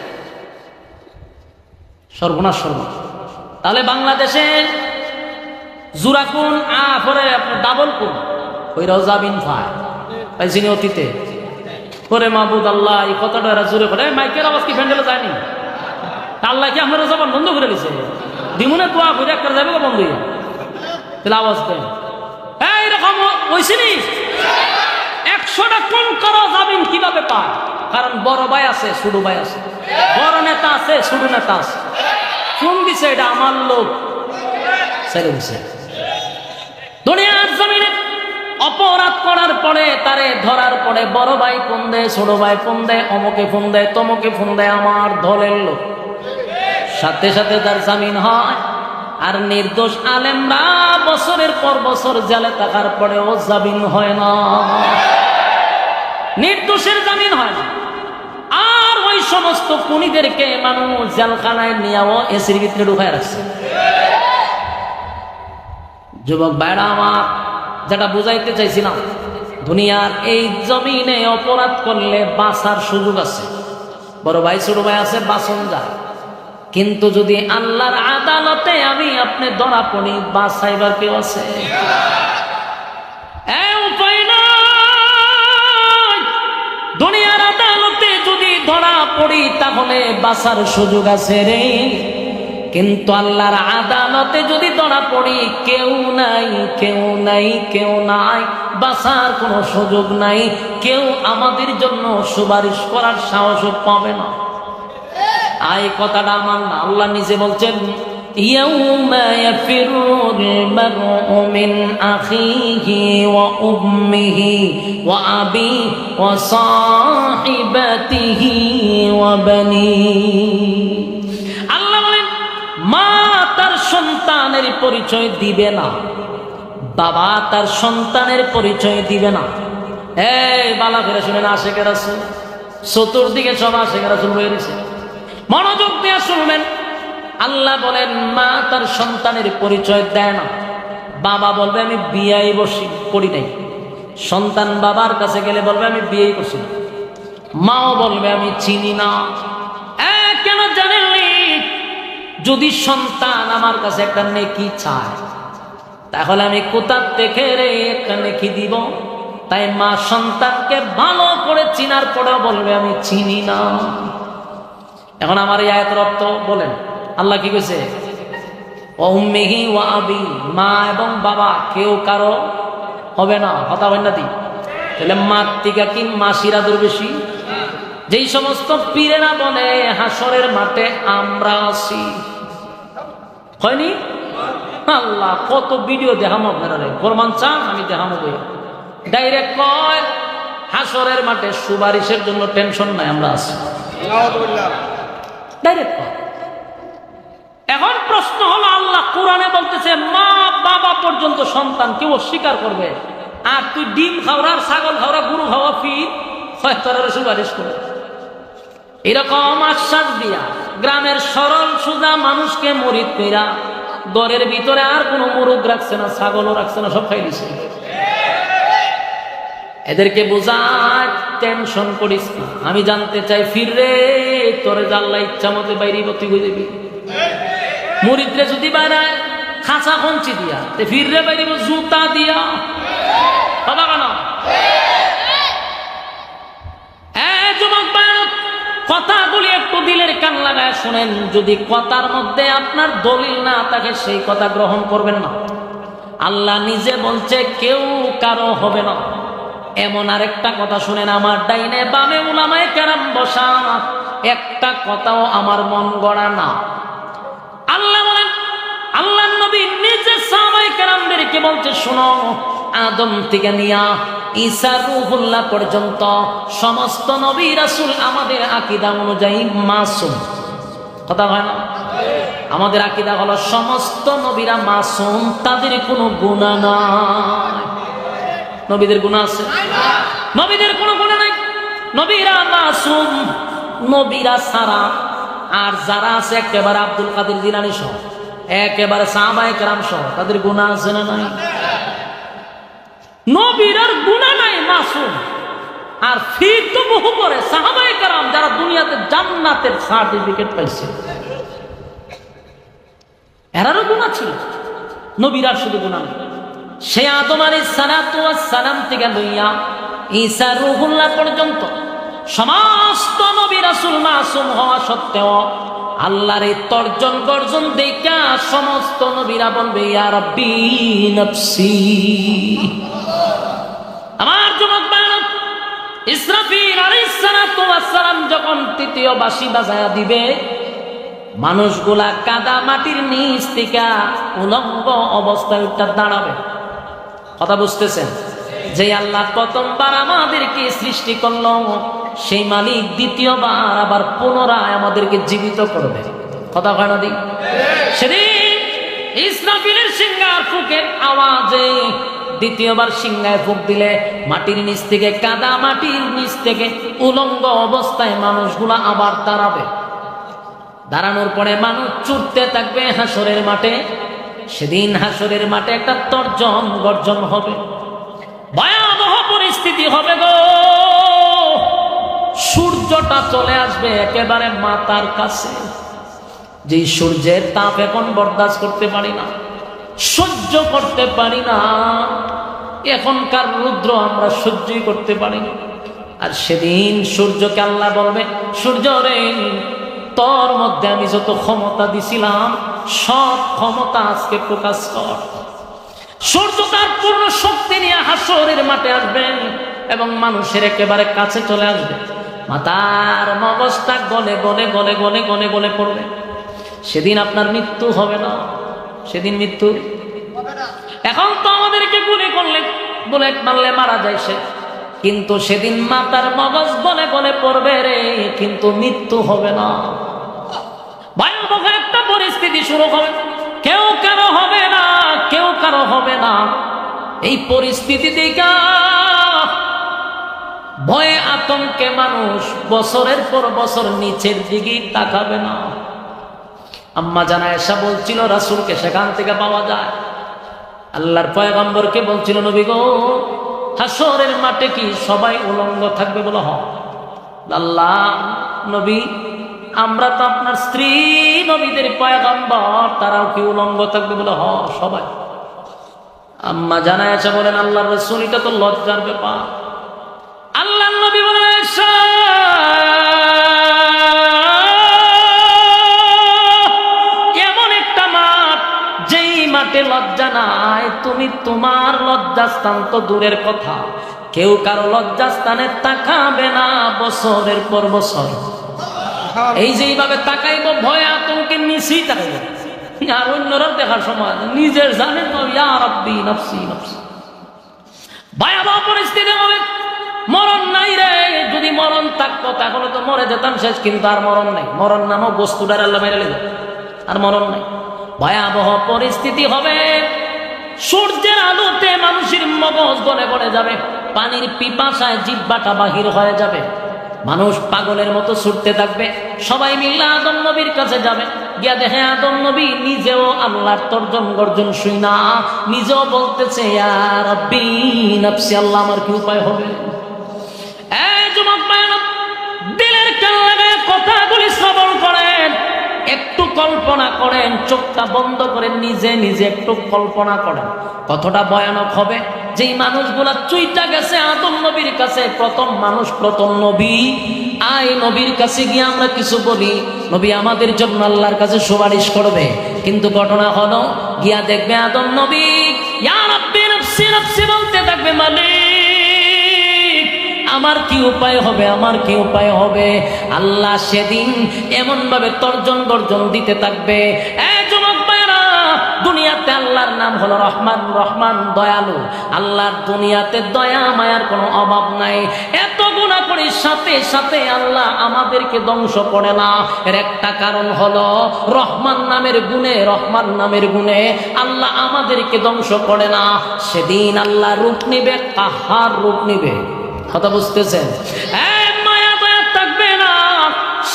Speaker 1: সর্বনাশ সর্বনাশ। তাহলে বাংলাদেশে জুরা কোন পরে আপনার ডাবল কোন ওই রজাবিন ভাই পাইছিনি অতীতে করে মাহবুদ আল্লাহ এই কথাটা এরা জোরে করে মাইকের আওয়াজ কি ফ্যান্ডেলে যায়নি? আল্লাহ কি আপনার জবান বন্ধ করে দিছে? দিমুনে তো করে একটা যাবে বন্ধ হইয়া তাহলে আওয়াজ দেন এইরকম হয়েছিনি। 100টা কোন করো জামিন কিভাবে পায়? কারণ বড় ভাই আছে, ছোট ভাই আছে, বড় নেতা আছে, ছোট নেতা আছে। কোন দিছে? এটা আমার লোক ছেড়ে দিছে। দুনিয়ার জমিনে অপরাধ করার পরে তারে ধরার পরে বড় ভাই ফোন দেয়, ছোট ভাই ফোন দেয়, অমুকে ফোন দেয়, তমুকে ফোন দেয়, আমার দলের লোক। সাথে সাথে তার জামিন হয়। আর নির্দোষ আলেমরা বছরের পর বছর জেলে থাকার পরেও জামিন হয় না, নির্দোষের জামিন হয় না। আর ওই সমস্ত খুনিদেরকে মানুষ জেলখানায় নিয়েও এসির ভিতরে ঢুকায় রাখছে। যুবক ভাইরা আমার, যেটা বুঝাইতে চাইছিলাম, দুনিয়ার এই জমিনে অপরাধ করলে বাঁচার সুযোগ আছে। বড় ভাই ছোট ভাই আছে, বাঁচন যায়। কিন্তু যদি আল্লাহর আদালতে আমি আপনি ধরা পড়ি, বাঁচাইবার কেউ আছে? উপায় নাই। দুনিয়ার আদালতে যদি ধরা পড়ি তাহলে বাঁচার সুযোগ আছে রে। কিন্তু আল্লাহর আদালতে যদি ধরা পড়ি, কেউ নাই, কেউ নাই, কেউ নাই, বাঁচার কোনো সুযোগ নাই। কেউ আমাদের জন্য সুপারিশ করার সাহসও পাবে না। এই কথাটা আমার না, আল্লাহ নিজে বলছেন, ইয়াউমা ইয়াফিরুল মারউ মিন আখিহি ওয়া উম্মিহি ওয়া আবি ওয়া সাহিবাতিহি ওয়া বানিহি। আল্লাহ বলেন, মা তার সন্তানের পরিচয় দিবে না, বাবা তার সন্তানের পরিচয় দিবে না। এই বালা করে শুনেন, আশেকের রাসূল চতুর্দিকে সব আশেকের রাসূল হয়ে গেছে। মনোযোগ দিয়ে শুনবেন, আল্লাহ বলেন মা তার সন্তানের পরিচয় দেয় না। বাবা বলবে আমি বিয়েই করি নাই। সন্তান বাবার কাছে গেলে বলবে আমি বিয়েই করছি না। মাও বলবে আমি চিনি না। কেন জানেননি? যদি সন্তান আমার কাছে একটা নেকি চায়, তাহলে আমি কোথা থেকে রে একটা নেকি দিব? তাই মা সন্তানকে ভালো করে চিনার পরেও বলবে আমি চিনি না। এখন আমার এই আয়াতের অর্থ বলেন, আল্লাহ কি কইছে? উম্মিহি ওয়া আবি, মা এবং বাবা কেউ কারো হবে না। কথা হয় না দি? তাহলে মার থেকে কি মাসিরা দূর বেশি? যেই সমস্ত পীরেরা বলে হাসরের মাঠে আমরা আছি, হয়নি? আল্লাহ কত ভিডিও দেখাম আপনারা, প্রমাণ চান আমি দেখামো। ডাইরেক্ট কয় হাসরের মাঠে সুপারিশের জন্য টেনশন নাই, আমরা আছি। ডাইরেক্ট কয়। এখন প্রশ্ন হলো, আল্লাহ কোরআনে বলতেছে মা বাবা পর্যন্ত সন্তান কেউ অস্বীকার করবে, আর তুই ডিম খাওয়ার, ছাগল খাওয়া, গরু খাওয়া ফির তোর সুপারিশ করে। এরকম আশ্বাস দিয়া গ্রামের সরল সুজা মানুষকে মরিদ পেরা দরের ভিতরে আর কোনো মুরুগ রাখছে না, ছাগলও রাখছে না, সব খাই দিছে। এদেরকে বোঝায় টেনশন করিস না। আমি জানতে চাই, ফিররে তোরে জাল্লা ইচ্ছা মতো বাইরে বতি হয়ে যাবি। মুরিদরে যদি বাইরায় খাঁচা কঞ্চি দিয়া, ফিররে বাইরে জুতা দিয়া, বাবা কেন? কথাগুলি একটু দিলের কান লাগায় শুনেন। যদি কথার মধ্যে আপনার দলিল না থাকে, সেই কথা গ্রহণ করবেন না। আল্লাহ নিজে বলছে কেউ কারো হবে না। এমন আরেকটা কথা শুনেন, আমার ডাইনে বামে উলামায়ে কেরাম বসা, একটা কথাও আমার মন গড়া না। আল্লাহ বলেন, আল্লাহ নবী নিজে সাহাবায়ে কেরামদেরকে বলছে, শোনো, আদম থেকে নিয়া ঈসা রূহুল্লাহ পর্যন্ত সমস্ত নবী রাসূল আমাদের আকীদা অনুযায়ী মাসুম। কথা হয় না? আমাদের আকীদা হলো সমস্ত নবীরা মাসুম, তাদের কোনো গুনাহ নাই। নবীদের গুনাহ আছে? নবীদের কোনো গুনাহ নাই। নবীরা মাসুম, নবীরা ছাড়া আর যারা আছে একেবারে আব্দুল কাদের জিলানী সহ, একেবারে সাহাবায়ে কেরাম সহ, তাদের গুনাহ আছে না নাই? নবীরার গুনাহ নাই, মাসুম। আর ফির তো বহু করে সাহাবায়ে কেরাম যারা দুনিয়াতে জান্নাতের সার্টিফিকেট পাইছে, এরারও গুনাহ ছিল, নবীরার শুধু গুনাহ নেই। সে আদম আলাইহিস সালাতু ওয়াস সালাম থেকে লইয়া ঈসা রূহুল্লাহ পর্যন্ত সমস্ত নবী রাসূল মাসুম হওয়া সত্ত্বেও আল্লাহর এই তর্জন গর্জন দেখা সমস্ত নবীরা বলবে ইয়া রাব্বি নফসি। আমার যুবক ভাইরা, ইসরাফিল আলাইহিস সালাতু ওয়াস সালাম যখন তৃতীয় বাঁশি বাজায়া দিবে, মানুষগুলা কাদা মাটির নিচ থেকে উলঙ্গ অবস্থায় উঠে দাঁড়াবে। কথা বুঝতেছেন? যে আল্লাহ প্রথমবার আমাদেরকে সৃষ্টি করলো, সেই মালিক দ্বিতীয়বার আবার পুনরায় আমাদেরকে জীবিত করবে। কথা হয় না দিক? সেদিন ইসরাফিলের সিংহার ফুকের আওয়াজে দ্বিতীয়বার সিংহায় ফুক দিলে মাটির নিচ থেকে, কাদা মাটির নিচ থেকে উলঙ্গ অবস্থায় মানুষগুলা আবার দাঁড়াবে। দাঁড়ানোর পরে মানুষ ছুটতে থাকবে হাসরের মাঠে। সেদিন হাসরের মাঠে একটা তর্জন গর্জন হবে, ভয়াবহ পরিস্থিতি হবে গো। সূর্যটা চলে আসবে একেবারে মাথার কাছে, যে সূর্যের তাপ এখন বরদাস্ত করতে পারি না, সহ্য করতে পারি না। এখনকার রৌদ্র আমরা সহ্যই করতে পারি না। আর সেদিন সূর্যকে আল্লাহ বলবে, সূর্য রে, তোর মধ্যে আমি যত ক্ষমতা দিছিলাম সব ক্ষমতা আজকে প্রকাশ কর। সূর্য তার পূর্ণ শক্তি নিয়ে হাসরের মাঠে আসবে এবং মানুষের একেবারে কাছে চলে আসবে। মাথার মগজটা গলে গলে গলে গলে গলে গলে পড়বে। সেদিন আপনার মৃত্যু হবে না, সেদিন মৃত্যু। এখন তো আমাদেরকে গুলি করলে, বুলেট মারলে মারা যায় সে, কিন্তু সেদিন মাথার মগজ গলে গলে পড়বে রে, কিন্তু মৃত্যু হবে না। ভয়াবহ একটা পরিস্থিতি শুরু হবে, কেউ কারো হবে না, কেউ কারো হবে না। এই পরিস্থিতি দেখা ভয়ে আতঙ্কে মানুষ বছরের পর বছর নিচের দিকে তাকাবে না। আম্মা জানা আয়েশা বলছিল রাসূলকে সেখান থেকে পাওয়া যায়, আল্লাহর পয়গম্বরকে বলছিল, নবী গো, হাসরের মাঠে কি সবাই উলঙ্গ থাকবে? বলো হ। আল্লাহ নবী, আমরা তো আপনার স্ত্রী নবীদের পয়গম্বর, তারাও কি উলঙ্গ থাকবে? বলে হ, সবাই। আম্মা জানা আয়েশা বলেন, আল্লাহর রাসূল, এটা তো লজ্জার ব্যাপার। আল্লাহর নবী বলেন, আয়েশা, এমন একটা মাঠ, যেই মাঠে লজ্জা নাই, তুমি তোমার লজ্জাস্থান তো দূরের কথা, কেউ কারো লজ্জাস্থানে তাকাবে না বছরের পর বছর। এই যে এইভাবে তাকাইব, ভয় আতঙ্কে নিচেই তাকাইব, আর অন্যরা দেখার সময় নিজের জানেন তো, ইয়া রাব্বি নফসি নফসি। ভয়াবহ পরিস্থিতি হবে। মরণ নাই রে, যদি মরণ থাকতো তাহলে তো মরে যেতাম শেষ, কিন্তু আর মরণ নাই। মরণ নামক বস্তুটার আল্লাহ মেরে নিল, আর মরণ নাই। ভয়াবহ পরিস্থিতি হবে। সূর্যের আলোতে মানুষের মগজ গলে গলে যাবে, পানির পিপাসায় জিহ্বাটা বাহির হয়ে যাবে, মানুষ পাগলের মতো ছুটতে থাকবে। সবাই মিলে আদম নবীর কাছে যাবে, গিয়া দেখে আদম নবী নিজেও আল্লাহর তর্জন গর্জন শুই না, নিজেও বলতেছে ইয়া রাব্বি নফসি, আল্লাহ আমার কি উপায় হবে? এই যুবক ভাইরা, দিলের কান লাগায় কথাগুলি শ্রবণ করেন, একটু কল্পনা করেন, চোখটা বন্ধ করে নিজে নিজে একটু কল্পনা করেন কতটা ভয়ানক হবে। যেই মানুষগুলা চুইটা গেছে আদম নবীর কাছে, প্রথম মানুষ, প্রথম নবী, আয় নবীর কাছে গিয়ে আমরা কিছু বলি, নবী আমাদের জন্য আল্লাহর কাছে সুপারিশ করবে। কিন্তু ঘটনা হলো, গিয়া দেখবে আদম নবী ইয়া রাব্বি নফসি নফসি বলতে থাকবে, মালিক আমার কি উপায় হবে, আমার কি উপায় হবে? আল্লাহ সেদিন এমন ভাবে তর্জন গর্জন দিতে থাকবে। যুবক ভাইরা, দুনিয়াতে আল্লাহর নাম হলো রহমান, রহমান দয়ালু। আল্লাহর দুনিয়াতে দয়া মায়ার কোনো অভাব নাই। এত গুনাহ করি সাথে সাথে আল্লাহ আমাদেরকে ধ্বংস করে না। এর একটা কারণ হলো রহমান নামের গুণে আল্লাহ আমাদেরকে ধ্বংস করে না। সেদিন আল্লাহ রূপ নিবে, কাহার রূপ নিবে, কথা বুঝতেছেন? মায়া দয়া থাকবে না।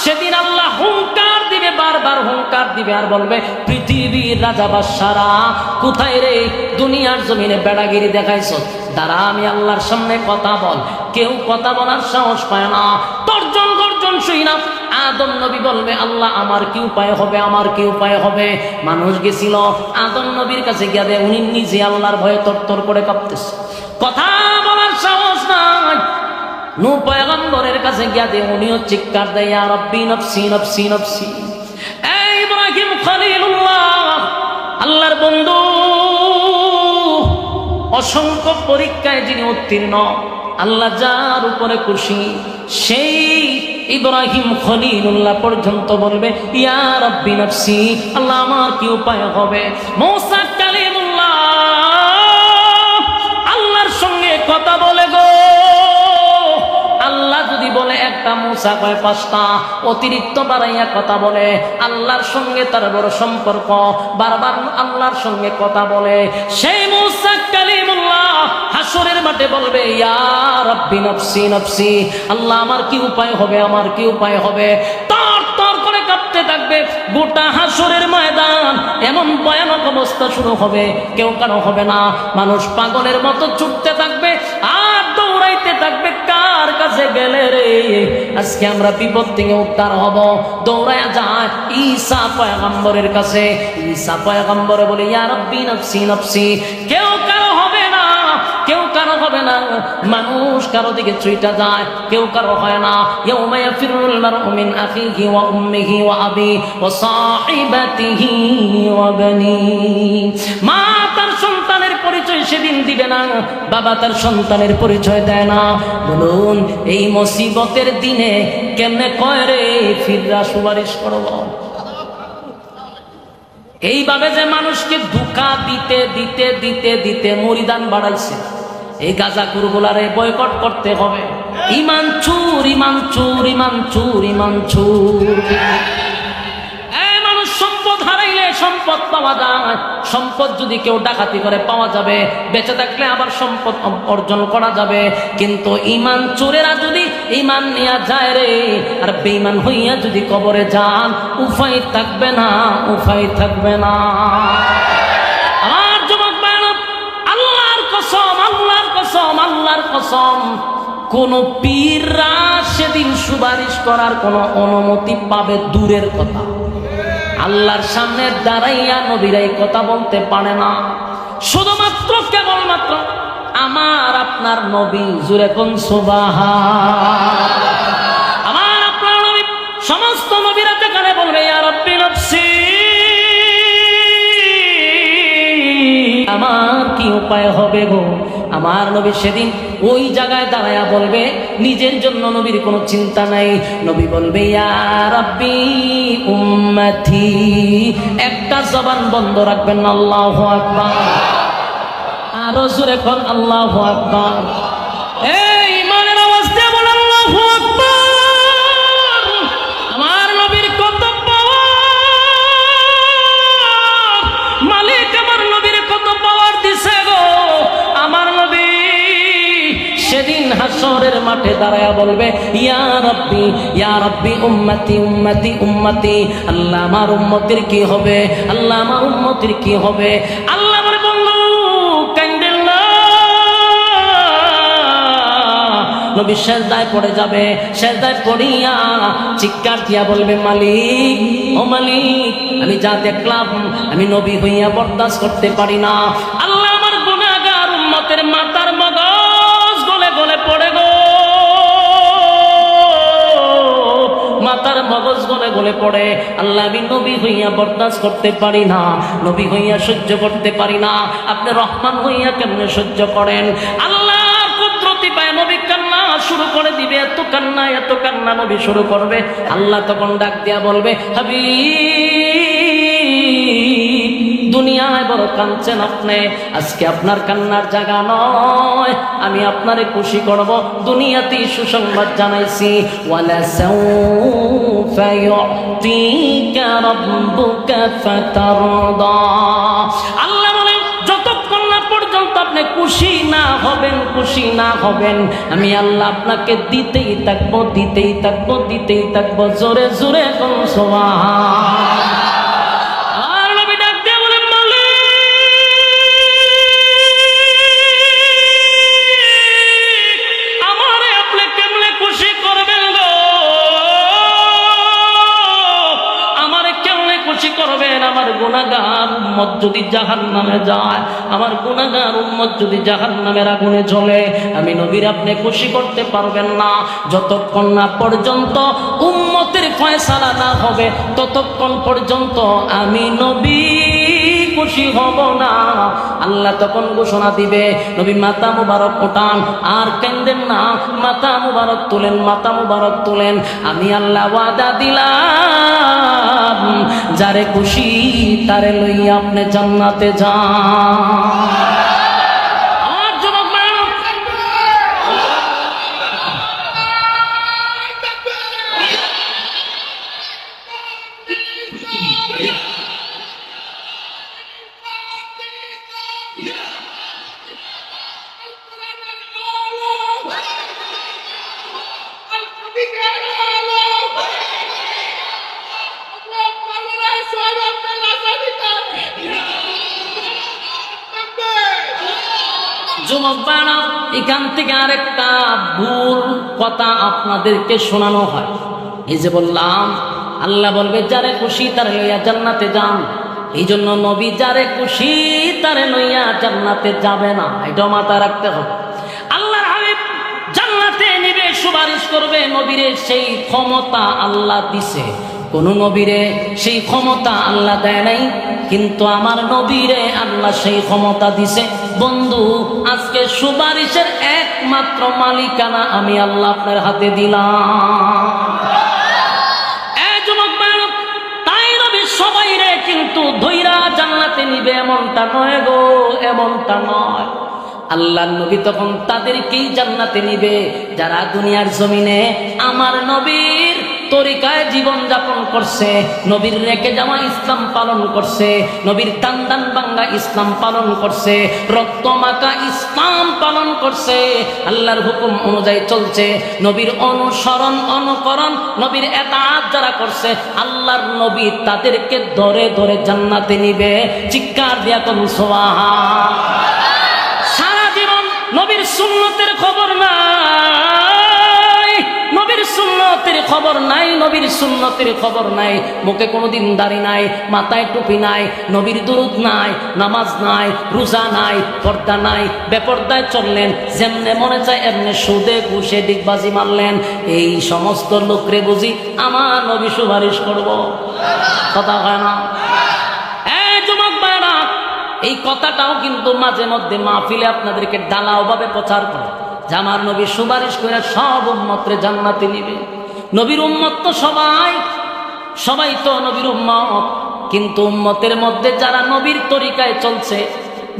Speaker 1: সেদিন আল্লাহ হুঙ্কার দিবে, বারবার হুঙ্কার দিবে আর বলবে, পৃথিবীর রাজা বাদশারা কোথায় রে? দুনিয়ার জমিনে বেড়াগিরি দেখাইছ, দাঁড়া আমি আল্লাহর সামনে কথা বল। কেউ কথা বলার সাহস পায় না, তর্জন গর্জন শুই না। আদম নবী বলবে, আল্লাহ আমার কি উপায় হবে, আমার কি উপায় হবে? মানুষ গেছিল আদম নবীর কাছে গিয়ে দে, উনি নিজে আল্লাহর ভয়ে তরতর করে কাঁপতেছে, কথা বলার সাহস নাই। নূহ পয়গম্বরের কাছে গিয়ে দে, উনিও চিৎকার দেয়, ইয়া রাব্বি নফসি নফসি নফসি। এই ইব্রাহিম খলিলুল্লাহ, আল্লাহর বন্ধু, অসংখ্য পরীক্ষায় যিনি উত্তীর্ণ, আল্লাহ যার উপরে খুশি, সেই ইব্রাহিম খলিলুল্লাহ পর্যন্ত বলবে, ইয়া রাব্বি নফসি, আল্লাহ আমার কি উপায় হবে? মূসা কালিমুল্লাহ আল্লাহর সঙ্গে কথা বলে গো, আল্লাহ যদি বলে একটা, মূসা কয় পাঁচটা, অতিরিক্ত বাড়াইয়া কথা বলে। আল্লাহর সঙ্গে তার বড় সম্পর্ক, বারবার আল্লাহর সঙ্গে কথা বলে। সেই মূসা কালিমুল্লাহ হাসরের মাঠে বলবে, ইয়া রাব্বি নফসি নফসি, আল্লাহ আমার কি উপায় হবে, আমার কি উপায় হবে? তর তর করে কাঁপতে থাকবে গোটা হাসরের ময়দান। এমন ভয়ানক অবস্থা শুরু হবে, কেউ কারো হবে না। মানুষ পাগলের মতো ছুটতে থাকবে আর দৌড়াইতে থাকবে, কার কাছে গেলে রে আজকে আমরা বিপদ থেকে উদ্ধার হব? দৌড়ায়া যায় ঈসা পয়গম্বরের কাছে। ঈসা পয়গম্বর বলে, ইয়া রাব্বি নফসি নফসি। কেউ কারো হবে না, কেউ কারো হবে না। মানুষ কারো দিকে ছুটে যায়, কেউ কারো হয় না। ইয়াউমা ইয়াফিরুল মারউ মিন আখিহি ওয়া উম্মিহি ওয়া আবি ওয়া সাহিবাতিহি ওয়া বানি। মা তার সন্তানের পরিচয় সেদিন দিবে না, বাবা তার সন্তানের পরিচয় দেয় না। বলুন এই মুসিবতের দিনে কেমনে কয় রে ফিররা সুপারিশ করব? এইভাবে যে মানুষকে ধোঁকা দিতে দিতে দিতে দিতে মরিদান বাড়াইছে, এই গাজাকুরগুলারে বয়কট করতে হবে। ইমান চুর, ইমান চুর, ইমান চুর, ইমান চুর। এই মানুষ সম্পদ হারাইলে সম্পদ পাওয়া যায়, সম্পদ যদি কেউ ডাকাতি করে পাওয়া যাবে, বেঁচে থাকলে আবার সম্পদ অর্জন করা যাবে। কিন্তু ইমান চোরেরা যদি ইমান নিয়ে যায় রে, আর বেঈমান হইয়া যদি কবরে যান, উপায় থাকবে না, উপায় থাকবে না। আমার যুবক ভাইরা, আল্লাহর কসম, আল্লাহর কসম, আল্লাহর কসম, কোন পীররা সেদিন সুপারিশ করার কোন অনুমতি পাবে দূরের কথা, আল্লাহর সামনে দাঁড়াইয়া নবীরাই কথা বলতে পারে না। শুধুমাত্র কেবলমাত্র আমার আপনার নবী, জুরে কোন সুবহান। আমার আপনার নবী, সমস্ত নবীরা যেখানে বলবে ইয়া রাব্বি নফসি, আমার কি উপায় হবে গো? আমার নবী সেদিন ওই জায়গায় দাঁড়ায়া বলবে, নিজের জন্য নবীর কোনো চিন্তা নাই। নবী বলবে ইয়া রাব্বি উম্মতি, একটা জবান বন্ধ রাখবেন না, আল্লাহু আকবার। আরো জোরে কোন আল্লাহু আকবার। এই ইমানের আওয়াজ দিয়ে বল আল্লাহু আকবার। আমার নবীর কত পাওয়ার, মালিক আমার নবীর কত পাওয়ার দিছে গো। আমার নবী সেদিন হাসরের মাঠে দাঁড়ায়া বলবে ইয়া রাব্বি উম্মতি উম্মতি উম্মতি, আল্লাহ আমার উম্মতের কি হবে, আল্লাহ আমার উম্মতের কি হবে? আল্লাহ বলে, বন্ধু কান্দেন না। নবী সেজদায় পড়ে যাবে, সেজদায় পড়িয়া চিৎকার দিয়া বলবে, মালিক ও মালিক, আমি যা দেখলাম আমি নবী হইয়া বরদাস্ত করতে পারি না। আল্লাহ আমার গুনাহগার উম্মতের মাথার মগজ গলে গলে পড়ে গো, মাথার মগজ গলে গলে পড়ে। আল্লাহ আমি নবী হইয়া বরদাস্ত করতে পারি না, নবী হইয়া সহ্য করতে পারি না। আপনি রহমান হইয়া কেমনে সহ্য করেন? আল্লাহর কুদরতি পায় নবী কান্না শুরু করে দিবে, এত কান্না নবী শুরু করবে। আল্লাহ তখন ডাক দিয়া বলবে, হাবিব দুনিয়ায় বড় কাঁদছেন আপনি, আজকে আপনার কান্নার জায়গা নয়, আমি আপনারে খুশি করব। দুনিয়াতে সুসংবাদ জানাইছি, ওয়ালা সাউফা ইউতিকা রাব্বুকা ফাতারদা। আল্লাহ বলেন যতক্ষণ না পর্যন্ত আপনি খুশি না হবেন, খুশি না হবেন, আমি আল্লাহ আপনাকে দিতেই থাকবো, দিতেই থাকবো, দিতেই থাকবো। জোরে জোরে কোন সুবহান। আর নবী ডাক দিয়ে বলেন, মালিক আমারে আপনি কেমনে খুশি করবেন গো, আমারে কেমনে খুশি করবেন? আমার গুনাহগার উম্মত যদি জাহান্নামে যায়, আমার গুনাহগার উম্মত যদি জাহান্নামের আগুনে জ্বলে, আমি নবীর আপনি খুশি করতে পারবেন না। যতক্ষণ না পর্যন্ত উম্মতের ফয়সালা না হবে, ততক্ষণ পর্যন্ত আমি নবী খুশি হব না। আল্লাহ তখন ঘোষণা দিবে, নবী মাথা মুবারক ওঠান, আর কেন্দেন না, মাথা মুবারক তুলেন, মাথা মুবারক তুলেন। আমি আল্লাহ ওয়াদা দিলাম, যারে খুশি তারে লইয়া আপনি জান্নাতে যান। আমার যুবক ভাইরা, যুবক ভাইরা, এখান থেকে আরেকটা ভুল কথা আপনাদেরকে শোনানো হয়। এই যে বললাম, আল্লাহ বলবে যারে খুশি তারে লইয়া জান্নাতে যান, এই জন্য নবী যারে খুশি তারে লইয়া জান্নাতে যাবে না, এটা মাথায় রাখতে হবে। আল্লাহর হাবিব জান্নাতে নিবে, সুপারিশ করবে, নবীরে সেই ক্ষমতা আল্লাহ দিছে। কোন নবীরে সেই ক্ষমতা আল্লাহ দেয় নাই, কিন্তু আমার নবীরে আল্লাহ সেই ক্ষমতা দিছে। বন্ধু, আজকে সুপারিশের একমাত্র মালিকানা আমি আল্লাহ আপনার হাতে দিলাম। এই যুবক ভাইরা, তাই নবী সবাই রে কিন্তু ধইরা জান্নাতে নিবে এমনটা নয় গো, এমনটা নয়। আল্লাহর নবী তখন তাদেরকেই জান্নাতে নিবে যারা দুনিয়ার জমিনে আমার নবীর তরিকায় জীবন যাপন করছে, নবীর রেখে যাওয়া ইসলাম পালন করছে, নবীর টান টান বাঙ্গা ইসলাম পালন করছে, রক্ত মাখা ইসলাম পালন করছে, আল্লাহর হুকুম অনুযায়ী চলছে, নবীর অনুসরণ অনুকরণ, নবীর এতাআত যারা করছে, আল্লাহর নবী তাদেরকে ধরে ধরে জান্নাতে নিবে। চিৎকার দিয়া কোন সুবহান। সারা জীবন নবীর সুন্নতের খবর নাই, নবীর সুন্নতের খবর নাই, নবীর সুন্নতের খবর নাই, মুখে কোনোদিন দাড়ি নাই, মাথায় টুপি নাই, নবীর দুরূদ নাই, নামাজ নাই, রোজা নাই, পর্দা নাই, বেপর্দায় চললেন, যেমনে মনে চায় এমনি সুদে ঘুষে ডিগবাজি মারলেন। এই সমস্ত লোকরে বুঝি আমার নবী সুপারিশ করব? কথা হয় না? যুবক ভাইরা, এই কথাটাও কিন্তু মাঝে মধ্যে মাহফিলে আপনাদেরকে ডালাও ভাবে প্রচার করে যে আমার নবী সুপারিশ করে সব উম্মতরে জান্নাতে নিবে। নবীর উম্মত তো সবাই তো নবীর উম্মত, কিন্তু উম্মতের মধ্যে যারা নবীর তরিকায় চলছে,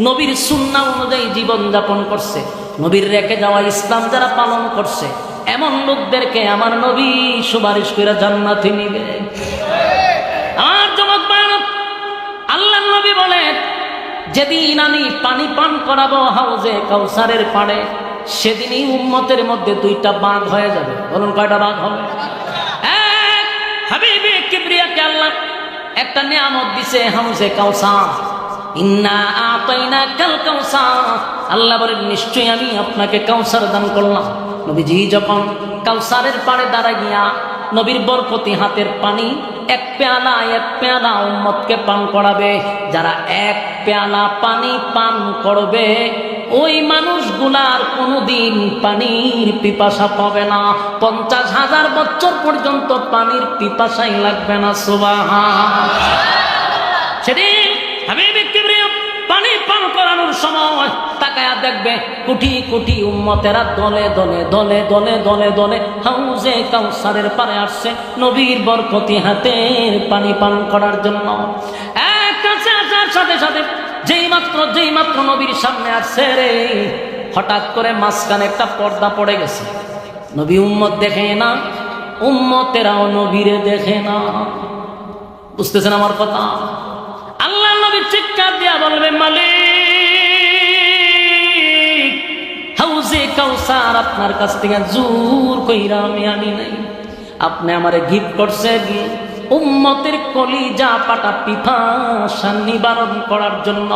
Speaker 1: নবীর সুন্নাহ অনুযায়ী জীবন যাপন করছে, নবীর রেখে যাওয়া ইসলাম যারা পালন করছে, এমন লোকদেরকে আমার নবী সুপারিশ করে জান্নাতে নিবে। আমার যুবক ভাইরা, আল্লাহর নবী বলেন, যেদিন আমি পানি পান করাবো হাউজে কাউসারের পাড়ে, সেদিনই উম্মতের মধ্যে দুইটা বাঘ হয়ে যাবে। বলুন কয়টা বাঘ হবে? এক, হাবিবে কিবরিয়াকে আল্লাহ একটা নিয়ামত দিছে, হাউজে কাউসার। ইন্না আতাইনাকাল কাউসার, আল্লাহ বলেন নিশ্চয়ই আমি আপনাকে কাউসার দান করলাম। নবীজি যখন কাউসারের পাড়ে দাঁড়ায় গিয়া নবীর বরকতি হাতের পানি এক পেয়ালা উম্মতকে পান করাবে, যারা এক পেয়ালা পানি পান করবে ওই মানুষগুলার কোনোদিন পানির পিপাসা পাবে না, 50,000 বছর পর্যন্ত পানির পিপাসাই লাগবে না। সুবহান। সেদিন হাবিবে কিবরিয়া পানি পান করানোর সময় তাকায়া দেখবে কোটি কোটি উম্মতেরা দলে দলে দলে দলে দলে দলে হাউজে কাউসারের পারে আসছে নবীর বরকতি হাতের পানি পান করার জন্য। এক কাছে আসার সাথে সাথে যেই মাত্র নবীর সামনে আসছে রে, হঠাৎ করে মাঝখানে একটা পর্দা পড়ে গেছে। নবী উম্মত দেখে না, উম্মতেরাও নবীরে দেখে না। বুঝতেছেন আমার কথা? আল্লাহ নবী চিৎকার দিয়া বলবে, মালিক, হাউজে কাউসার আপনার কাছ থেকে জোর কইরা আমি আনি নাই, আপনি আমারে গিফট করছেন উম্মতের কলিজা পাটা পিপাসা নিবারণ করার জন্য।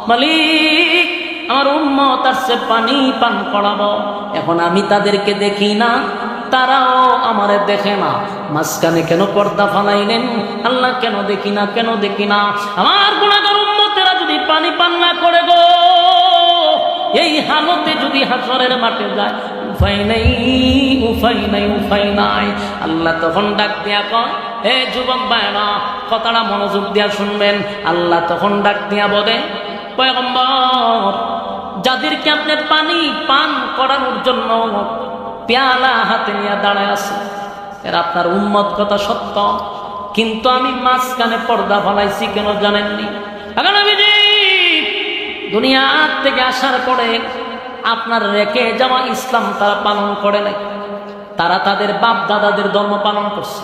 Speaker 1: মালিক, আমার উম্মত আসছে পানি পান করাবো, এখন আমি তাদেরকে দেখি না, তারাও আমারে দেখে না, মাঝখানে কেন পর্দা ফালাইলেন আল্লাহ? কেন দেখি না, কেন দেখি না? আমার গুনাহগার উম্মতেরা যদি পানি পান না করে গো, এই হালতে যদি হাসরের মাঠে যায়, উপায় নাই, উপায় নাই, উপায় নাই। আল্লাহ তখন ডাক দিয়া কয়, হে যুবক ভাইরা, কথাটা মনোযোগ দিয়া শুনবেন। আল্লাহ তখন ডাক দিয়া বলে, পয়গম্বর, যাদেরকে আপনি পানি পান করানোর জন্য পেয়ালা হাতে নিয়ে দাঁড়ায় আছে, এরা আপনার উম্মত, কথা সত্য, কিন্তু আমি মাঝখানে পর্দা ফলাইছি কেন জানেননি? দুনিয়া থেকে আসার পরে আপনার রেখে যাওয়া ইসলাম তারা পালন করে নাই। তারা তাদের বাপ দাদাদের ধর্ম পালন করছে,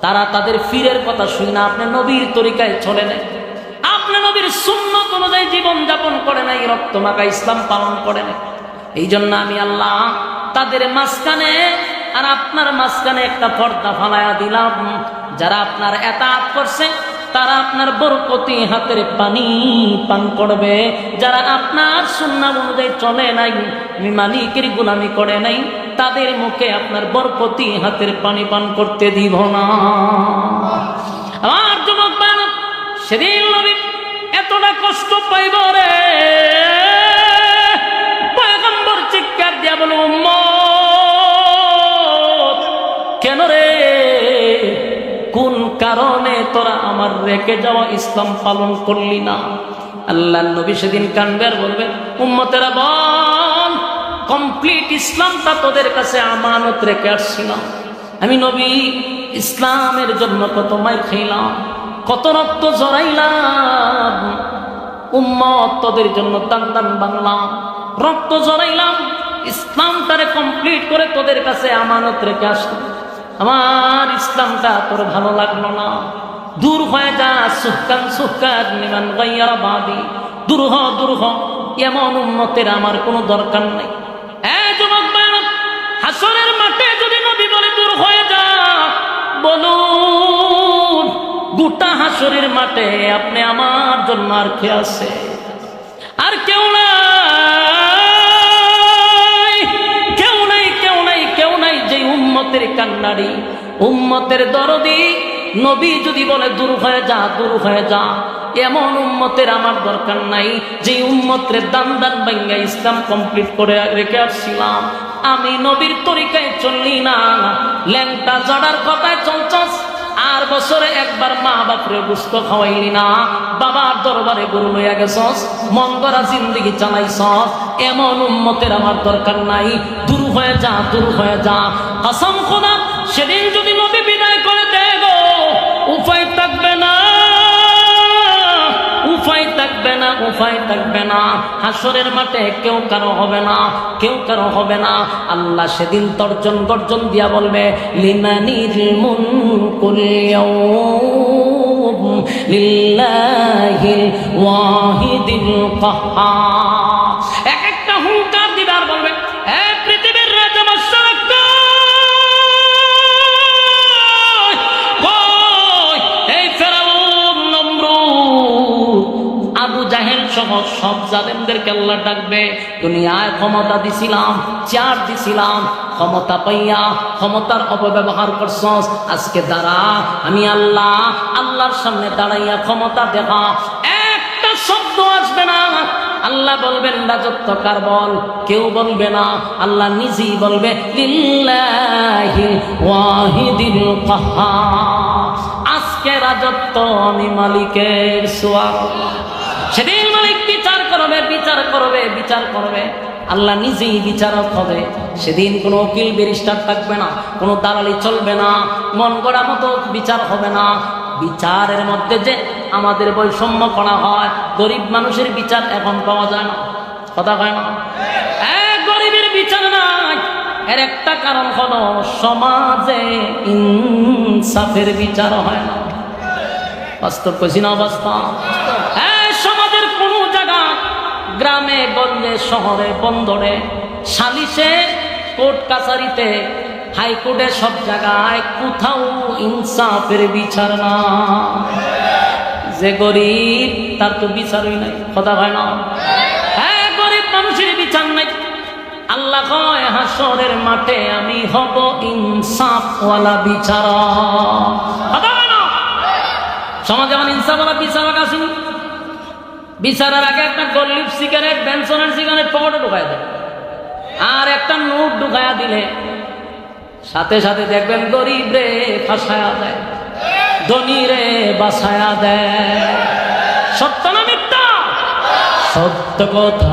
Speaker 1: তারা তাদের ফিরের কথা শুনে না, আপনি নবীর তরিকায় চলে নাই, আপনি নবীর সুন্নত অনুযায়ী জীবন যাপন করে নাই, রক্ত মাখা ইসলাম পালন করে নাই। এই জন্য আমি আল্লাহ তাদের মাঝখানে আর আপনার মাঝখানে একটা পর্দা ফালাইয়া দিলাম। যারা আপনার এতাত করছে তারা আপনার বরকতি হাতের পানি পান করবে, যারা আপনার সুন্নাহ অনুযায়ী চলে নাই, মালিকের গোলামি করে নাই, তাদের মুখে আপনার বরকতি হাতের পানি পান করতে দিব না। আমার যুবক বালক, সেদিন নবী এতটা কষ্ট পাইব রে, পয়গম্বর চিৎকার দিয়া বলে, উম্মত, কেন রে, কোন কারণে তোরা আমার রেখে যাওয়া ইসলাম পালন করলি না? আল্লাহ নবী সেদিন কানবে আর বলবে, উম্মতেরা বল, কমপ্লিট ইসলামটা তোদের কাছে আমানত রেখে আসছিলাম। আমি নবী ইসলামের জন্য কত মাইর খাইলাম, কত রক্ত জড়াইলাম, উম্মত তোদের জন্য দান দান বাংলাম, রক্ত জড়াইলাম, ইসলামটারে কমপ্লিট করে তোদের কাছে আমানত রেখে আসলাম। আমার ইসলামটা তোর ভালো লাগলো না, দূর হয়ে যা, সুহকান সুহকান লিমান গায়্যারা বাদি, দূর হ, দূর হ, এমন উম্মতের আমার কোনো দরকার নাই। যুবক ভাইরা, হাসরের মাঠে যদি নবী বলে দূর হয়ে যা, বলুন গোটা হাসরের মাঠে আপনি আমার জন্য আর কে আছে? আর কেউ নাই, কেউ নাই, কেউ নাই, কেউ নাই। যে উম্মতের কান্নারি, উম্মতের দরদি নবী যদি বলে দূর হয়ে যা, দূর হয়ে যা, এমন উম্মতের আমার দরকার নাই। যে উম্মতের দান দান ভাঙ্গা ইসলাম কমপ্লিট করে রেখে আসছিলাম, আমি নবীর তরিকায় চললি না, ল্যাংটা জড়ার কথায় চলছস, আর বছরে একবার মা বাপরে গুস্ত খাওয়াইলি না, বাবার দরবারে গরু লইয়া গেছস, মন গড়া জিন্দিগি চালাইছস, এমন উম্মতের আমার দরকার নাই। দূর হয়ে যা, দূর হয়ে যা। কসম খোদা, সেদিন যদি নবী বিদায় করে দেয় গো, উপায় থাকবে না, উপায় থাকবে না, উপায় থাকবে না। হাসরের মাঠে কেউ কারো হবে না, কেউ কারো হবে না। আল্লাহ সেদিন তর্জন গর্জন দিয়া বলবে, লিমানিল মুলকুল ইয়াউম লিল্লাহিল ওয়াহিদিল কাহ্হার। এক একটা হুঙ্কার দিবার বলবে, হে পৃথিবীর রাজা মাশরাক, সব জালেমদেরকে আল্লাহ ডাকবে। দুনিয়ায় ক্ষমতা দিছিলাম, চেয়ার দিছিলাম, ক্ষমতা পাইয়া ক্ষমতার অপব্যবহার করছস, আজকে দাঁড়া, আমি আল্লাহ, আল্লাহর সামনে দাঁড়াইয়া ক্ষমতা দেখা। একটা শব্দ আসবে না। আল্লাহ বলবেন রাজত্ব কার বল, কেউ বলবে না, আল্লাহ নিজেই বলবে, লিল্লাহিল ওয়াহিদিল কাহ্হার। আজকে রাজত্ব আমি মালিকের, সুবহানাল্লাহ। সেদিন মালিক বিচার করবে, বিচার করবে, বিচার করবে, আল্লাহ নিজেই বিচারক হবে। সেদিন কোনো উকিল ব্যারিস্টার থাকবে না, কোনো দালালি চলবে না, মন গড়া মতো বিচার হবে না। বিচারের মধ্যে যে আমাদের বৈষম্য করা হয়, গরিব মানুষের বিচার এখন পাওয়া যায় না। কথা হয় না? গরিবের বিচার নাই, এর একটা কারণ হলো সমাজে ইনসাফের বিচার হয় না। বাস্তব কইছি না? বাস্তব। সমাজের কোন জায়গা, গ্রামে গঞ্জে শহরে বন্দরে সালিশে কোর্ট কাছারিতে হাইকোর্টে সব জায়গায় কোথাও ইনসাফের বিচার না। যে গরিব তার তো বিচারই নাই। কথা হয় না? গরিব মানুষের বিচার নাই। আল্লাহ কয় হাসরের মাঠে আমি হব ইনসাফওয়ালা বিচারক। কথা হয় না? সমাজে যেমন ইনসাফওয়ালা বিচারক আসেনি। বিচারের আগে একটা গল্লিপ সিগারেট, বেনসনের সিগারেট পকেটে ঢুকাই দেয়, আর একটা নোট ঢুকায়া দিলে সাথে সাথে দেখবেন গরিব রে ফাঁসায়া দেয়, ধনী রে বাসায়া দেয়। সত্য না মিথ্যা? সত্য কথা।